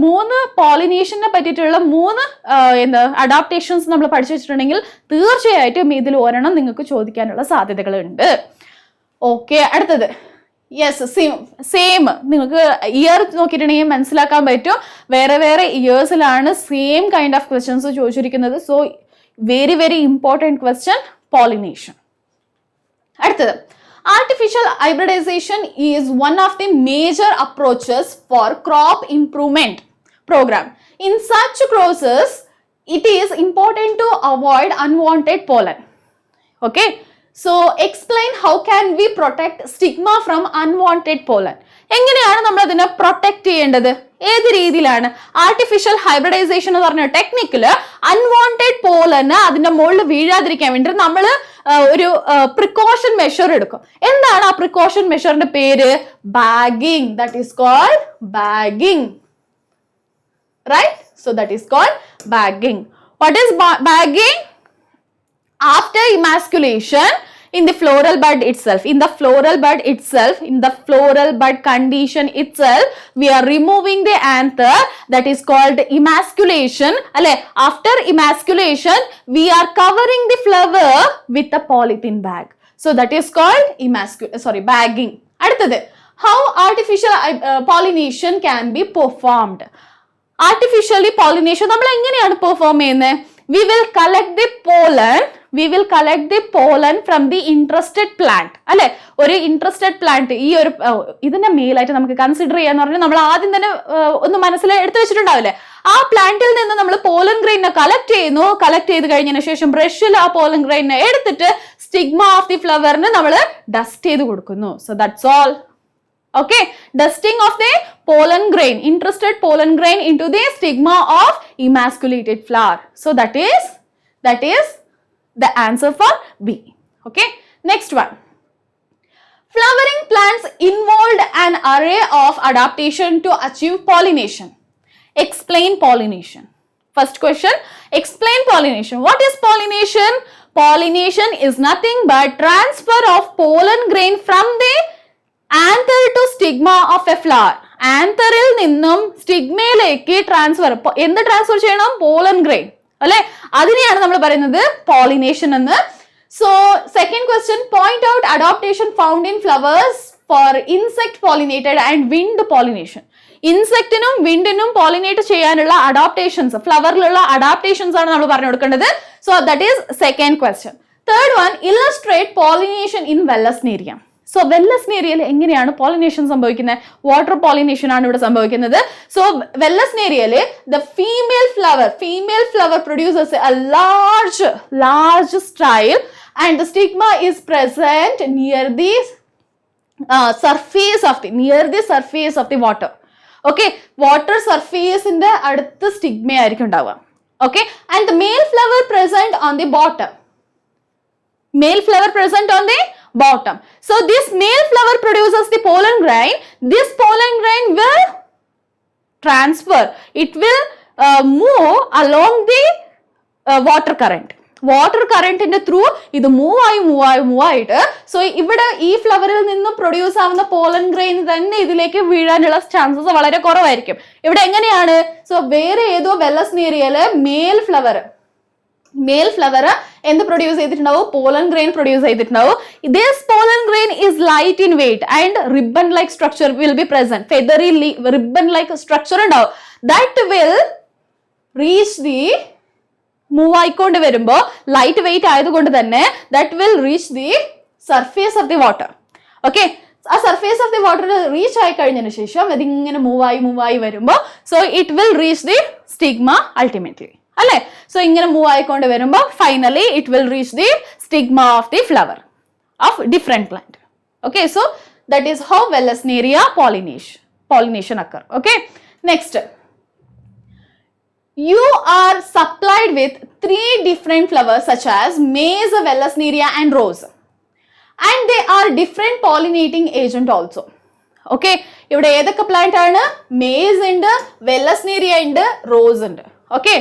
മൂന്ന് പോളിനേഷനെ പറ്റിയിട്ടുള്ള 3 അഡാപ്റ്റേഷൻസ് നമ്മൾ പഠിച്ചു വെച്ചിട്ടുണ്ടെങ്കിൽ തീർച്ചയായിട്ടും ഇതിൽ ഒരെണ്ണം നിങ്ങൾക്ക് ചോദിക്കാനുള്ള സാധ്യതകളുണ്ട്. ഓക്കെ, അടുത്തത്, യെസ്, സെയിം നിങ്ങൾക്ക് ഇയർ നോക്കിയിട്ടുണ്ടെങ്കിൽ മനസ്സിലാക്കാൻ പറ്റും. വേറെ ഇയേഴ്സിലാണ് സെയിം കൈൻഡ് ഓഫ് ക്വസ്റ്റ്യൻസ് ചോദിച്ചിരിക്കുന്നത്. So very important question, pollination. അടുത്തത്, artificial hybridization is one of the major approaches for crop improvement program. In such process, it is important to avoid unwanted pollen. Okay, so explain how can we protect stigma from unwanted pollen. എങ്ങനെയാണ് നമ്മൾ അതിനെ protect ചെയ്യേണ്ടത്? ഏത് രീതിയിലാണ്? Artificial hybridisation എന്ന് പറഞ്ഞ ടെക്നിക്കില് unwanted പോളന് അതിന്റെ മുകളിൽ വീഴാതിരിക്കാൻ വേണ്ടി നമ്മൾ ഒരു പ്രിക്കോഷൻ മെഷർ എടുക്കും. എന്താണ് ആ പ്രിക്കോഷൻ മെഷറിന്റെ പേര്? Bagging. That is called bagging, right? So that is called bagging. What is bagging? After emasculation, in the floral bud itself, in the floral bud condition itself, we are removing the anther. That is called emasculation. After emasculation, we are covering the flower with a polythene bag. So that is called bagging. How artificial pollination can be performed? Artificially pollination നമ്മൾ എങ്ങനെയാണ് perform ചെയ്യുന്നത്? We will collect the pollen from the interested plant. അല്ലെ, ഒരു interested plant, ഈ ഒരു ഇതിനെ മെയിലായിട്ട് നമുക്ക് consider ചെയ്യാന്ന് പറഞ്ഞാൽ നമ്മൾ ആദ്യം തന്നെ ഒന്ന് മനസ്സിൽ എടുത്തു വെച്ചിട്ടുണ്ടാവില്ലേ, ആ പ്ലാന്റിൽ നിന്ന് നമ്മൾ പോളൻ ഗ്രെയിനെ കളക്ട് ചെയ്ത് കഴിഞ്ഞതിന് ശേഷം ബ്രഷിൽ ആ പോളൻ ഗ്രെയിനെ എടുത്തിട്ട് സ്റ്റിഗ്മ ഓഫ് ദി ഫ്ലവറിന് നമ്മൾ ഡസ്റ്റ് ചെയ്ത് കൊടുക്കുന്നു. So that's all. Okay, dusting of the pollen grain, interested pollen grain into the stigma of emasculated flower. So that is the answer for B. Okay, next one. Flowering plants involved an array of adaptation to achieve pollination. Explain pollination. First question, explain pollination. What is pollination? Pollination is nothing but transfer of pollen grain from the anther to stigma of a flower. ആന്തറിൽ നിന്നും സ്റ്റിഗ്മയിലേക്ക് transfer, എന്ത് transfer ചെയ്യണം? Pollen grain അല്ലെ, അതിനെയാണ് നമ്മൾ പറയുന്നത് pollination എന്ന്. So second question, point out adaptation found in flowers for insect pollinated and wind pollination. ഇൻസെക്റ്റിനും വിൻഡിനും പോളിനേറ്റ് ചെയ്യാനുള്ള അഡോപ്റ്റേഷൻസ്, ഫ്ലവറിലുള്ള അഡാപ്റ്റേഷൻസ് ആണ് നമ്മൾ പറഞ്ഞു കൊടുക്കേണ്ടത്. So that is second question. Third one, illustrate pollination in vallisneria. സോ വെല്ലസ്നേരിയയിൽ എങ്ങനെയാണ് പോളിനേഷൻ സംഭവിക്കുന്നത്? വാട്ടർ പോളിനേഷൻ ആണ് ഇവിടെ സംഭവിക്കുന്നത്. സോ വെല്ലസ്നേരിയയിൽ the female flower produces a large style and the stigma is present near the surface of the water. Okay, water സർഫേസിന്റെ അടുത്ത് സ്റ്റിഗ്മ ആയിരിക്കും ഉണ്ടാവുക. Okay, and the male flower present on the bottom. So this male flower produces the pollen grain. This pollen grain will transfer. It will move along the water current. Water കറന്റിന്റെ through ഇത് move ആയിട്ട് so ഇവിടെ ഈ ഫ്ലവറിൽ നിന്ന് produce ആവുന്ന pollen grain തന്നെ ഇതിലേക്ക് വീഴാനുള്ള chances വളരെ കുറവായിരിക്കും. ഇവിടെ എങ്ങനെയാണ്? സോ വേറെ ഏതോ വെല്ലസ്നേരിയയില് മെയിൽ ഫ്ലവർ എന്ത് പ്രൊഡ്യൂസ് ചെയ്തിട്ടുണ്ടാവും? പോളൻ ഗ്രെയിൻ പ്രൊഡ്യൂസ് ചെയ്തിട്ടുണ്ടാവും. This pollen grain is light in weight and ribbon like structure will be present. Feathery ribbon like structure ഉണ്ടാവും. That will reach the move ആയിക്കൊണ്ട് വരുമ്പോ ലൈറ്റ് വെയിറ്റ് ആയതുകൊണ്ട് തന്നെ that will reach the surface of the water. Okay, ആ surface of the water reach ആയി കഴിഞ്ഞതിന് ശേഷം അതിങ്ങനെ മൂവായി വരുമ്പോ so it will reach the stigma ultimately അല്ലെ. സോ ഇങ്ങനെ മൂവ് ആയിക്കൊണ്ട് വരുമ്പോ finally it will reach the stigma of the flower of different plant. Okay, so that is how vallisneria pollination occur. Okay, next, you are supplied with 3 different flowers such as maize, Vallisneria and rose, and they are different pollinating agent also. Okay, ഇവിടെ ഏതൊക്കെ plant ആണ്? maize ഉണ്ട്, Vallisneria ഉണ്ട്, rose ഉണ്ട്. Okay,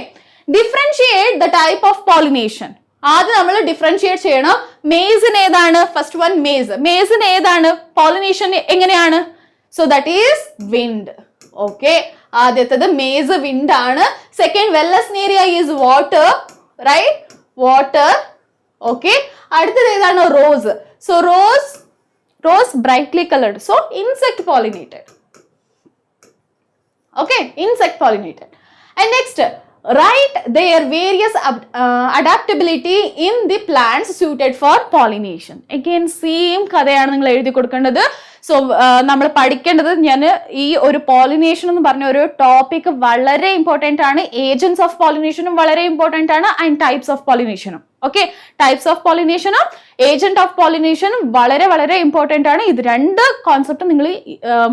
differentiate the type of pollination. ആദ്യം നമ്മൾ differentiate ചെയ്യണം. മെയ്സിന് ഏതാണ്? ഫസ്റ്റ് വൺ മെയ്സിന് ഏതാണ്? പോളിനേഷൻ എങ്ങനെയാണ്? So that is wind. Okay, ആദ്യത്തേത് മെയ്സ് വിൻഡ് ആണ്. Second vallisneria is water, right? Water. Okay, അടുത്തത് ഏതാണ്? Rose. So rose brightly coloured, so insect pollinated. Okay, insect pollinated. And next, write their various adaptability in the plants suited for pollination. Again same കഥയാണ് നിങ്ങൾ എഴുതി കൊടുക്കേണ്ടത്. So നമ്മൾ പഠിക്കേണ്ടത്, ഞാൻ ഈ ഒരു പോളിനേഷൻ എന്ന് പറഞ്ഞ ഒരു ടോപ്പിക് വളരെ ഇമ്പോർട്ടൻ്റ് ആണ്. ഏജൻസ് ഓഫ് പോളിനേഷനും വളരെ ഇമ്പോർട്ടൻ്റ് ആണ്, ആൻഡ് ടൈപ്സ് ഓഫ് പോളിനേഷനും. ഓക്കെ, ടൈപ്സ് ഓഫ് പോളിനേഷനും ഏജന്റ് ഓഫ് പോളിനേഷനും വളരെ വളരെ ഇമ്പോർട്ടൻ്റ് ആണ്. ഇത് രണ്ട് കോൺസെപ്റ്റ് നിങ്ങൾ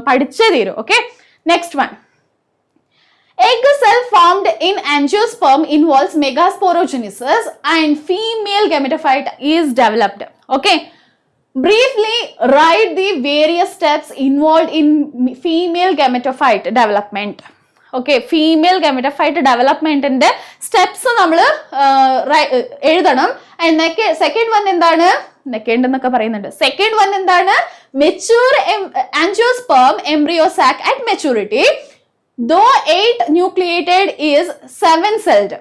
പഠിച്ചേ തീരും. Okay, next one, egg cell formed in angiosperm involves megasporogenesis and female gametophyte is developed. Okay, briefly write the various steps involved in female gametophyte development. Okay, female gametophyte ഡെവലപ്മെന്റിന്റെ steps നമ്മൾ എഴുതണം. Second one എന്താണ്, second എന്നൊക്കെ പറയുന്നുണ്ട്. Second one എന്താണ്, mature angiosperm embryo sac at maturity though 8 nucleated is 7 celled.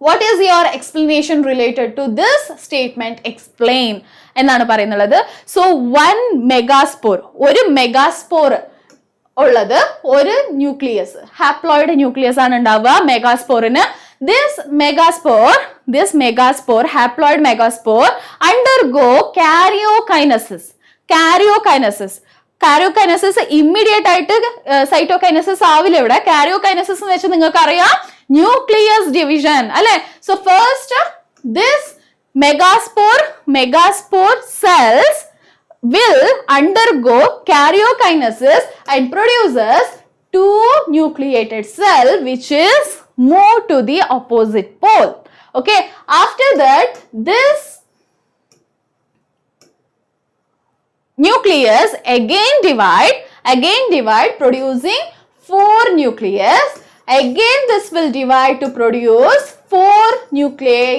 What is your explanation related to this statement? Explain എന്നാണ് പറയുന്നത്. So 1 megaspore, ഒരു മെഗാസ്പോർ ഉള്ളത് ഒരു ന്യൂക്ലിയസ്, ഹാപ്ലോയിഡ് ന്യൂക്ലിയസ് ആണ് ഉണ്ടാവുക മെഗാസ്പോറിന്. This megaspore, haploid megaspore undergo karyokinesis immediate ആയിട്ട് cytokinesis ആവില്ല ഇവിടെ. കാരിയോകൈനസിസ് എന്ന് വെച്ചാൽ നിങ്ങൾക്ക് അറിയാം ന്യൂക്ലിയസ് ഡിവിഷൻ അല്ലെ. So first this megaspore cells will undergo karyokinesis and produces 2 nucleated cell which is move to the opposite pole. Okay, after that this nucleus again divide producing 4 nucleus. Again this will divide to produce 4 nuclei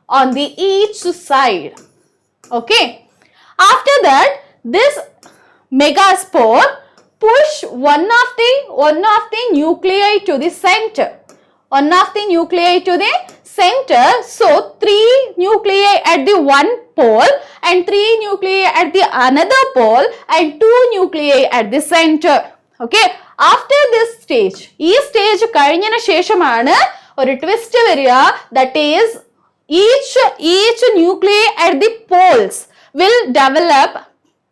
on the each side. Okay, after that this megaspore push one of the nuclei to the center. So 3 nuclei at the one pole and 3 nuclei at the another pole and 2 nuclei at the center. Okay, after this stage, ഈ stage കഴിഞ്ഞതിന് ശേഷമാണ് ഒരു twist വരിക. that is each nuclei at the poles will develop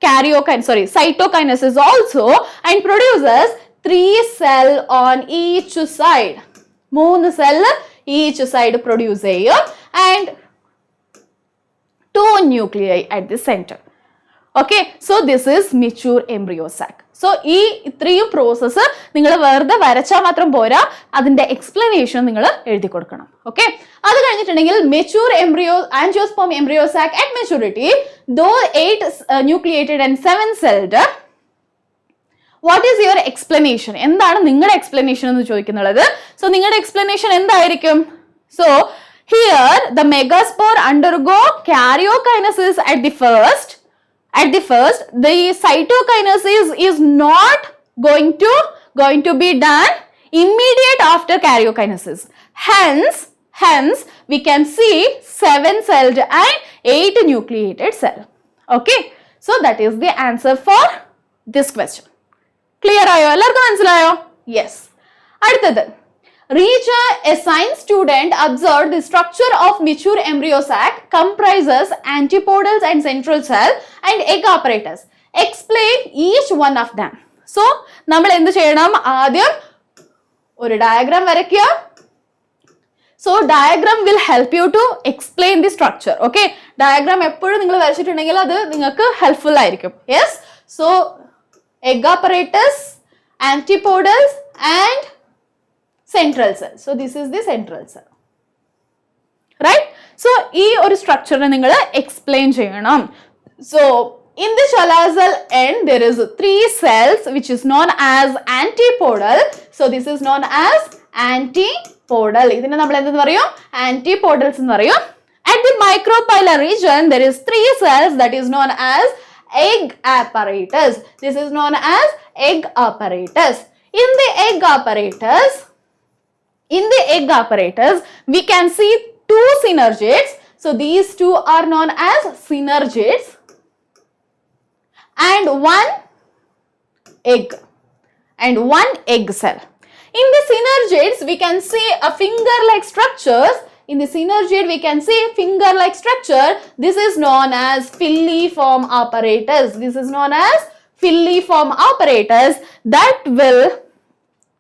cytokinesis also and produces 3 cell on each side. 3 cell each side produce ചെയ്യും and 2 nuclei at the center. Okay, so this is mature embryo sac. So ഈ ഇത്രയും process നിങ്ങൾ വെറുതെ വരച്ചാൽ മാത്രം പോരാ, അതിന്റെ explanation നിങ്ങൾ എഴുതി കൊടുക്കണം. ഓക്കെ, അത് കഴിഞ്ഞിട്ടുണ്ടെങ്കിൽ mature angiosperm embryo sac at maturity though 8 nucleated and 7 celled. What is your explanation? എന്താണ് നിങ്ങളുടെ എക്സ്പ്ലനേഷൻ എന്ന് ചോദിക്കുന്നുള്ളത്. സോ നിങ്ങളുടെ എക്സ്പ്ലനേഷൻ എന്തായിരിക്കും? So here the megaspore undergo karyokinesis at the first. The cytokinesis is not going to be done immediate after karyokinesis. Hence we can see 7 celled and 8 nucleated cell. Okay, so that is the answer for this question. Clear ആയോ? എല്ലാവർക്കും മനസ്സിലായോ? Yes. അടുത്തത്, a science student observed the structure of mature embryo sac comprises antipodals and central cell and egg apparatus. Explain each one of them. So നമ്മൾ എന്ത് ചെയ്യണം? ആദ്യം ഒരു diagram വരയ്ക്കുക. So diagram will help you to explain the structure. Okay, diagram എപ്പോഴും നിങ്ങൾ വരച്ചിട്ടുണ്ടെങ്കിൽ അത് നിങ്ങൾക്ക് ഹെൽപ്ഫുൾ ആയിരിക്കും. Yes, so egg apparatus, antipodals and central cell. So this is the central cell, right? So ഈ ഒരു സ്ട്രക്ചറിനെ നിങ്ങൾ എക്സ്പ്ലെയിൻ ചെയ്യണം. So in the chalazal end there is 3 cells which is known as antipodal. So this is known as antipodal. ഇതിനെ നമ്മൾ എന്തെന്ന് പറയും? Antipodals എന്ന് പറയും. At the micropylar region there is 3 cells that is known as egg apparatus. This is known as egg apparatus. In the egg apparatus we can see 2 synergids. So these 2 are known as synergids and 1 egg cell. In the synergids we can see a finger-like structures. In the synergid we can see finger-like structure. This is known as filiform apparatus. That will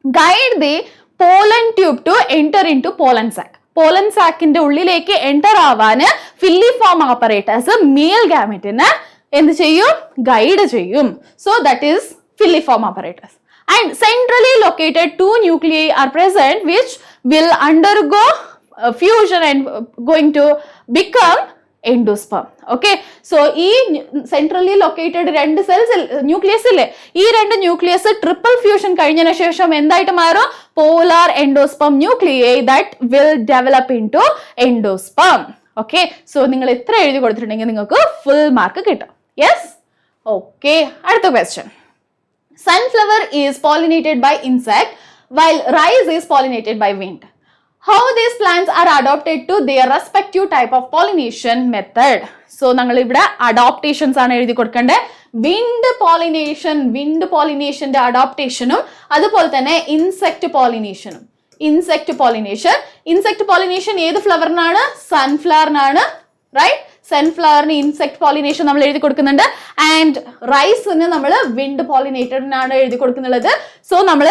guide the pollen tube to enter into pollen sac. Pollen sac ന്റെ ഉള്ളിലേക്ക് enter ആവാൻ filiform ആപ്പറേറ്റസ് mail ഗാമറ്റിനെ എന്ത് ചെയ്യും? Guide ചെയ്യും. So that is filiform apparatus. And centrally located 2 nuclei are present which will undergo fusion and going to become endosperm. Okay, so ഈ centrally located രണ്ട് cells nucleus ഇല്ലേ, ഈ രണ്ട് ന്യൂക്ലിയസ് ട്രിപ്പിൾ ഫ്യൂഷൻ കഴിഞ്ഞതിന് ശേഷം എന്തായിട്ട് മാറും? Polar endosperm nuclei that will develop into endosperm. Okay, so നിങ്ങൾ എത്ര എഴുതി കൊടുത്തിട്ടുണ്ടെങ്കിൽ നിങ്ങൾക്ക് ഫുൾ മാർക്ക് കിട്ടും. Yes, okay. അടുത്ത question. Sunflower is pollinated by insect while rice is pollinated by wind. How these plants are adapted to their respective type of pollination method? So nangal ivide adaptations aanu ezhuthi kodukande. Wind pollination adaptation adupole thane insect pollination ഏത് ഫ്ലവറിനാണ്? സൺഫ്ലവറിനാണ്, right? സൺഫ്ലവറിന് insect pollination നമ്മൾ എഴുതി കൊടുക്കുന്നുണ്ട്. And റൈസിന് നമ്മൾ wind പോളിനേറ്റഡിനാണ് എഴുതി കൊടുക്കുന്നുള്ളത്. So നമ്മൾ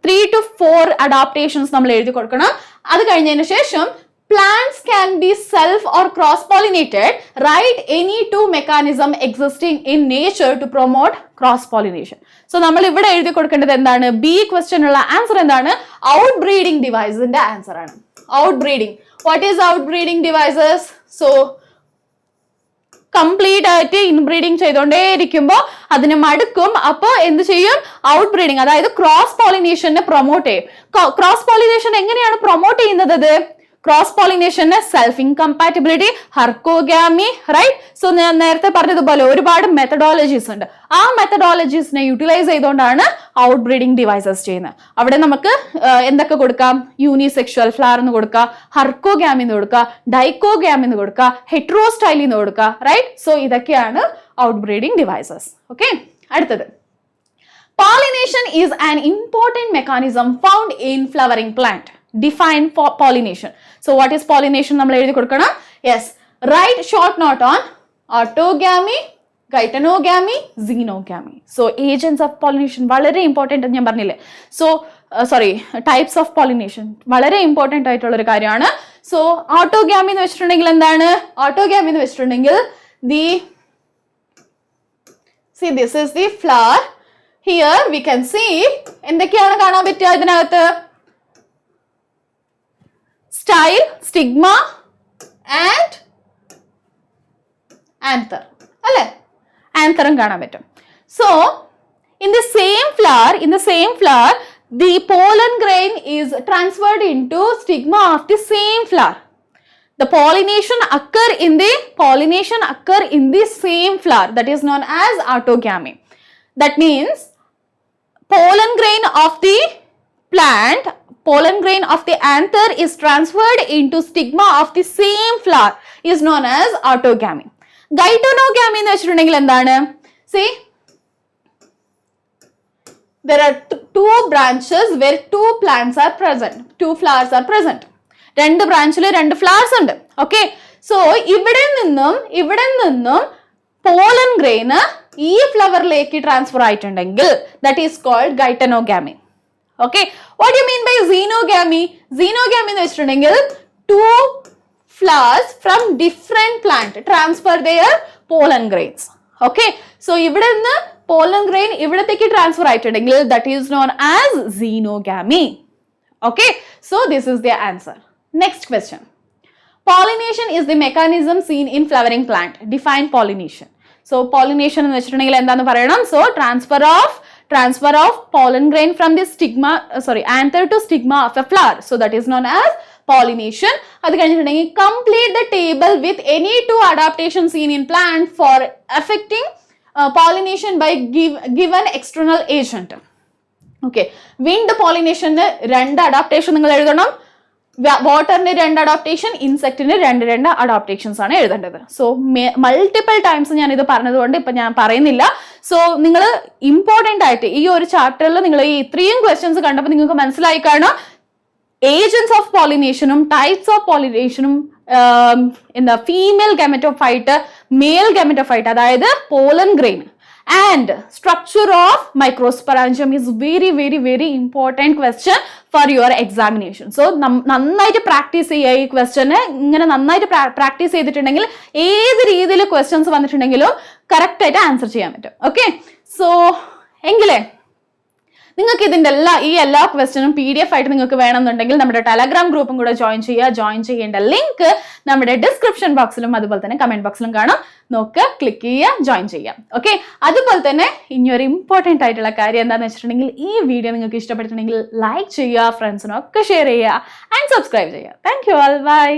3 to 4 adaptations നമ്മൾ എഴുതി കൊടുക്കണം. അത് കഴിഞ്ഞതിന് ശേഷം plants can be self or cross pollinated. Write any two mechanism existing in nature to promote cross pollination. So നമ്മൾ ഇവിടെ എഴുതി കൊടുക്കേണ്ടത് എന്താണ്? ബി ക്വസ്റ്റ്യൻ ഉള്ള ആൻസർ എന്താണ്? ഔട്ട് ബ്രീഡിംഗ് ഡിവൈസിന്റെ ആൻസർ ആണ്. Out breeding. What is out breeding devices? So complete ആയിട്ട് ഇൻബ്രീഡിങ് ചെയ്തുകൊണ്ടേ ഇരിക്കുമ്പോൾ അതിന് മടുക്കും. അപ്പോൾ എന്ത് ചെയ്യും? ഔട്ട് ബ്രീഡിങ്, അതായത് ക്രോസ് പോളിനേഷനെ പ്രൊമോട്ട് ചെയ്യും. ക്രോസ് പോളിനേഷൻ എങ്ങനെയാണ് പ്രൊമോട്ട് ചെയ്യുന്നത്? ക്രോസ് പോളിനേഷന് self incompatibility, herkogamy, right? So ഞാൻ നേരത്തെ പറഞ്ഞതുപോലെ ഒരുപാട് മെത്തഡോളജീസ് ഉണ്ട്. ആ മെത്തഡോളജീസിനെ യൂട്ടിലൈസ് ചെയ്തുകൊണ്ടാണ് ഔട്ട് ബ്രീഡിംഗ് ഡിവൈസസ് ചെയ്യുന്നത്. അവിടെ നമുക്ക് എന്തൊക്കെ കൊടുക്കാം? യൂണിസെക്ഷൽ ഫ്ലവർ എന്ന് കൊടുക്കുക, ഹർക്കോഗാമി എന്ന് കൊടുക്കുക, ഡൈക്കോഗാമി എന്ന് കൊടുക്കുക, ഹെട്രോസ്റ്റൈലി എന്ന് കൊടുക്കുക, റൈറ്റ്? സോ ഇതൊക്കെയാണ് ഔട്ട് ബ്രീഡിംഗ് ഡിവൈസസ്. ഓക്കെ, അടുത്തത്. Pollination is an important mechanism found in flowering plant. Define pollination. So what is pollination? നമ്മൾ എഴുതി കൊടുക്കണം. Yes, write short note on autogamy, geitonogamy, xenogamy. So agents of pollination വളരെ important എന്ന് ഞാൻ പറഞ്ഞില്ലേ. So types of pollination വളരെ important ആയിട്ടുള്ള ഒരു കാര്യമാണ്. So autogamy എന്ന് വെച്ചിട്ടുണ്ടെങ്കിൽ എന്താണ്? autogamy എന്ന് വെച്ചിട്ടുണ്ടെങ്കിൽ see this is the flower. Here we can see എന്തൊക്കെയാണ് കാണാൻ പറ്റുക ഇതിനകത്ത്? style, stigma and anther. അല്ലേ? ആന്തറും കാണാൻ പറ്റും. So in the same flower, the pollen grain is transferred into stigma of the same flower. The pollination occur in the same flower. That is known as autogamy. That means pollen grain of the plant, pollen grain of the anther is transferred into stigma of the same flower is known as autogamy. Geitonogamy എന്ന് വെച്ചിട്ടുണ്ടെങ്കിൽ എന്താണ്? See, there are two branches where two plants are present, two flowers are present. രണ്ട് ബ്രാഞ്ചിൽ രണ്ട് flowers ഉണ്ട്. Okay, so ഇവിടെ നിന്നും pollen grain ഈ ഫ്ലവറിലേക്ക് ട്രാൻസ്ഫർ ആയിട്ടുണ്ടെങ്കിൽ that is called geitonogamy. Okay, what you mean by xenogamy? xenogamy എന്ന് വെച്ചിട്ടുണ്ടെങ്കിൽ two flowers from different plant transfer their pollen grains. Okay, so ഇവിടെ നിന്ന് പോളൻ ഗ്രെയിൻ ഇവിടത്തേക്ക് ട്രാൻസ്ഫർ ആയിട്ടുണ്ടെങ്കിൽ that is known as xenogamy. Okay, so this is the answer. Next question. Pollination is the mechanism seen in flowering plant. Define pollination. So pollination എന്ന് വെച്ചിട്ടുണ്ടെങ്കിൽ എന്താന്ന് പറയണം? So transfer of pollen grain from the stigma, anther to stigma of a flower. So that is known as pollination. അത് കഴിഞ്ഞിട്ടുണ്ടെങ്കിൽ complete the table with any two adaptations seen in plant for affecting pollination by given external agent. Okay, wind pollination രണ്ട് adaptation നിങ്ങൾ എഴുതണം. വാട്ടറിന് രണ്ട് adaptation, ഇൻസെക്റ്റിന് രണ്ട് adaptations ആണ് എഴുതേണ്ടത്. So multiple times ഞാൻ ഇത് പറഞ്ഞതുകൊണ്ട് ഇപ്പൊ ഞാൻ പറയുന്നില്ല. സോ നിങ്ങൾ ഇമ്പോർട്ടൻ്റ് ആയിട്ട് ഈ ഒരു ചാപ്റ്ററിൽ നിങ്ങൾ ഈ ഇത്രയും ക്വസ്റ്റ്യൻസ് കണ്ടപ്പോൾ നിങ്ങൾക്ക് മനസ്സിലായി കാണും ഏജൻസ് ഓഫ് പോളിനേഷനും ടൈപ്സ് ഓഫ് പോളിനേഷനും എന്താ ഫീമെയിൽ ഗാമറ്റോഫൈറ്റ്, മെയിൽ ഗാമറ്റോഫൈറ്റ്, അതായത് pollen grain and structure of microsporangium is very very very important question for your examination. So നന്നായിട്ട് പ്രാക്ടീസ് ചെയ്യുക ഈ ക്വസ്റ്റ്യന്. ഇങ്ങനെ നന്നായിട്ട് പ്രാക്ടീസ് ചെയ്തിട്ടുണ്ടെങ്കിൽ ഏത് രീതിയിൽ ക്വസ്റ്റ്യൻസ് വന്നിട്ടുണ്ടെങ്കിലും കറക്റ്റ് ആയിട്ട് ആൻസർ ചെയ്യാൻ പറ്റും. ഓക്കെ, സോ എങ്കിലേ നിങ്ങൾക്ക് ഇതിന്റെ എല്ലാ ക്വസ്റ്റ്യനും PDF ആയിട്ട് നിങ്ങൾക്ക് വേണമെന്നുണ്ടെങ്കിൽ നമ്മുടെ ടെലഗ്രാം ഗ്രൂപ്പും കൂടെ ജോയിൻ ചെയ്യേണ്ട ലിങ്ക് നമ്മുടെ ഡിസ്ക്രിപ്ഷൻ ബോക്സിലും അതുപോലെ തന്നെ കമന്റ് ബോക്സിലും കാണാം. നോക്കുക, ക്ലിക്ക് ചെയ്യുക, ജോയിൻ ചെയ്യാം. ഓക്കെ, അതുപോലെ തന്നെ ഇനിയൊരു ഇമ്പോർട്ടൻ്റ് ആയിട്ടുള്ള കാര്യം എന്താണെന്ന് വെച്ചിട്ടുണ്ടെങ്കിൽ ഈ വീഡിയോ നിങ്ങൾക്ക് ഇഷ്ടപ്പെട്ടിട്ടുണ്ടെങ്കിൽ ലൈക്ക് ചെയ്യുക, ഫ്രണ്ട്സിനൊക്കെ ഷെയർ ചെയ്യുക ആൻഡ് സബ്സ്ക്രൈബ് ചെയ്യുക. Thank you all, by.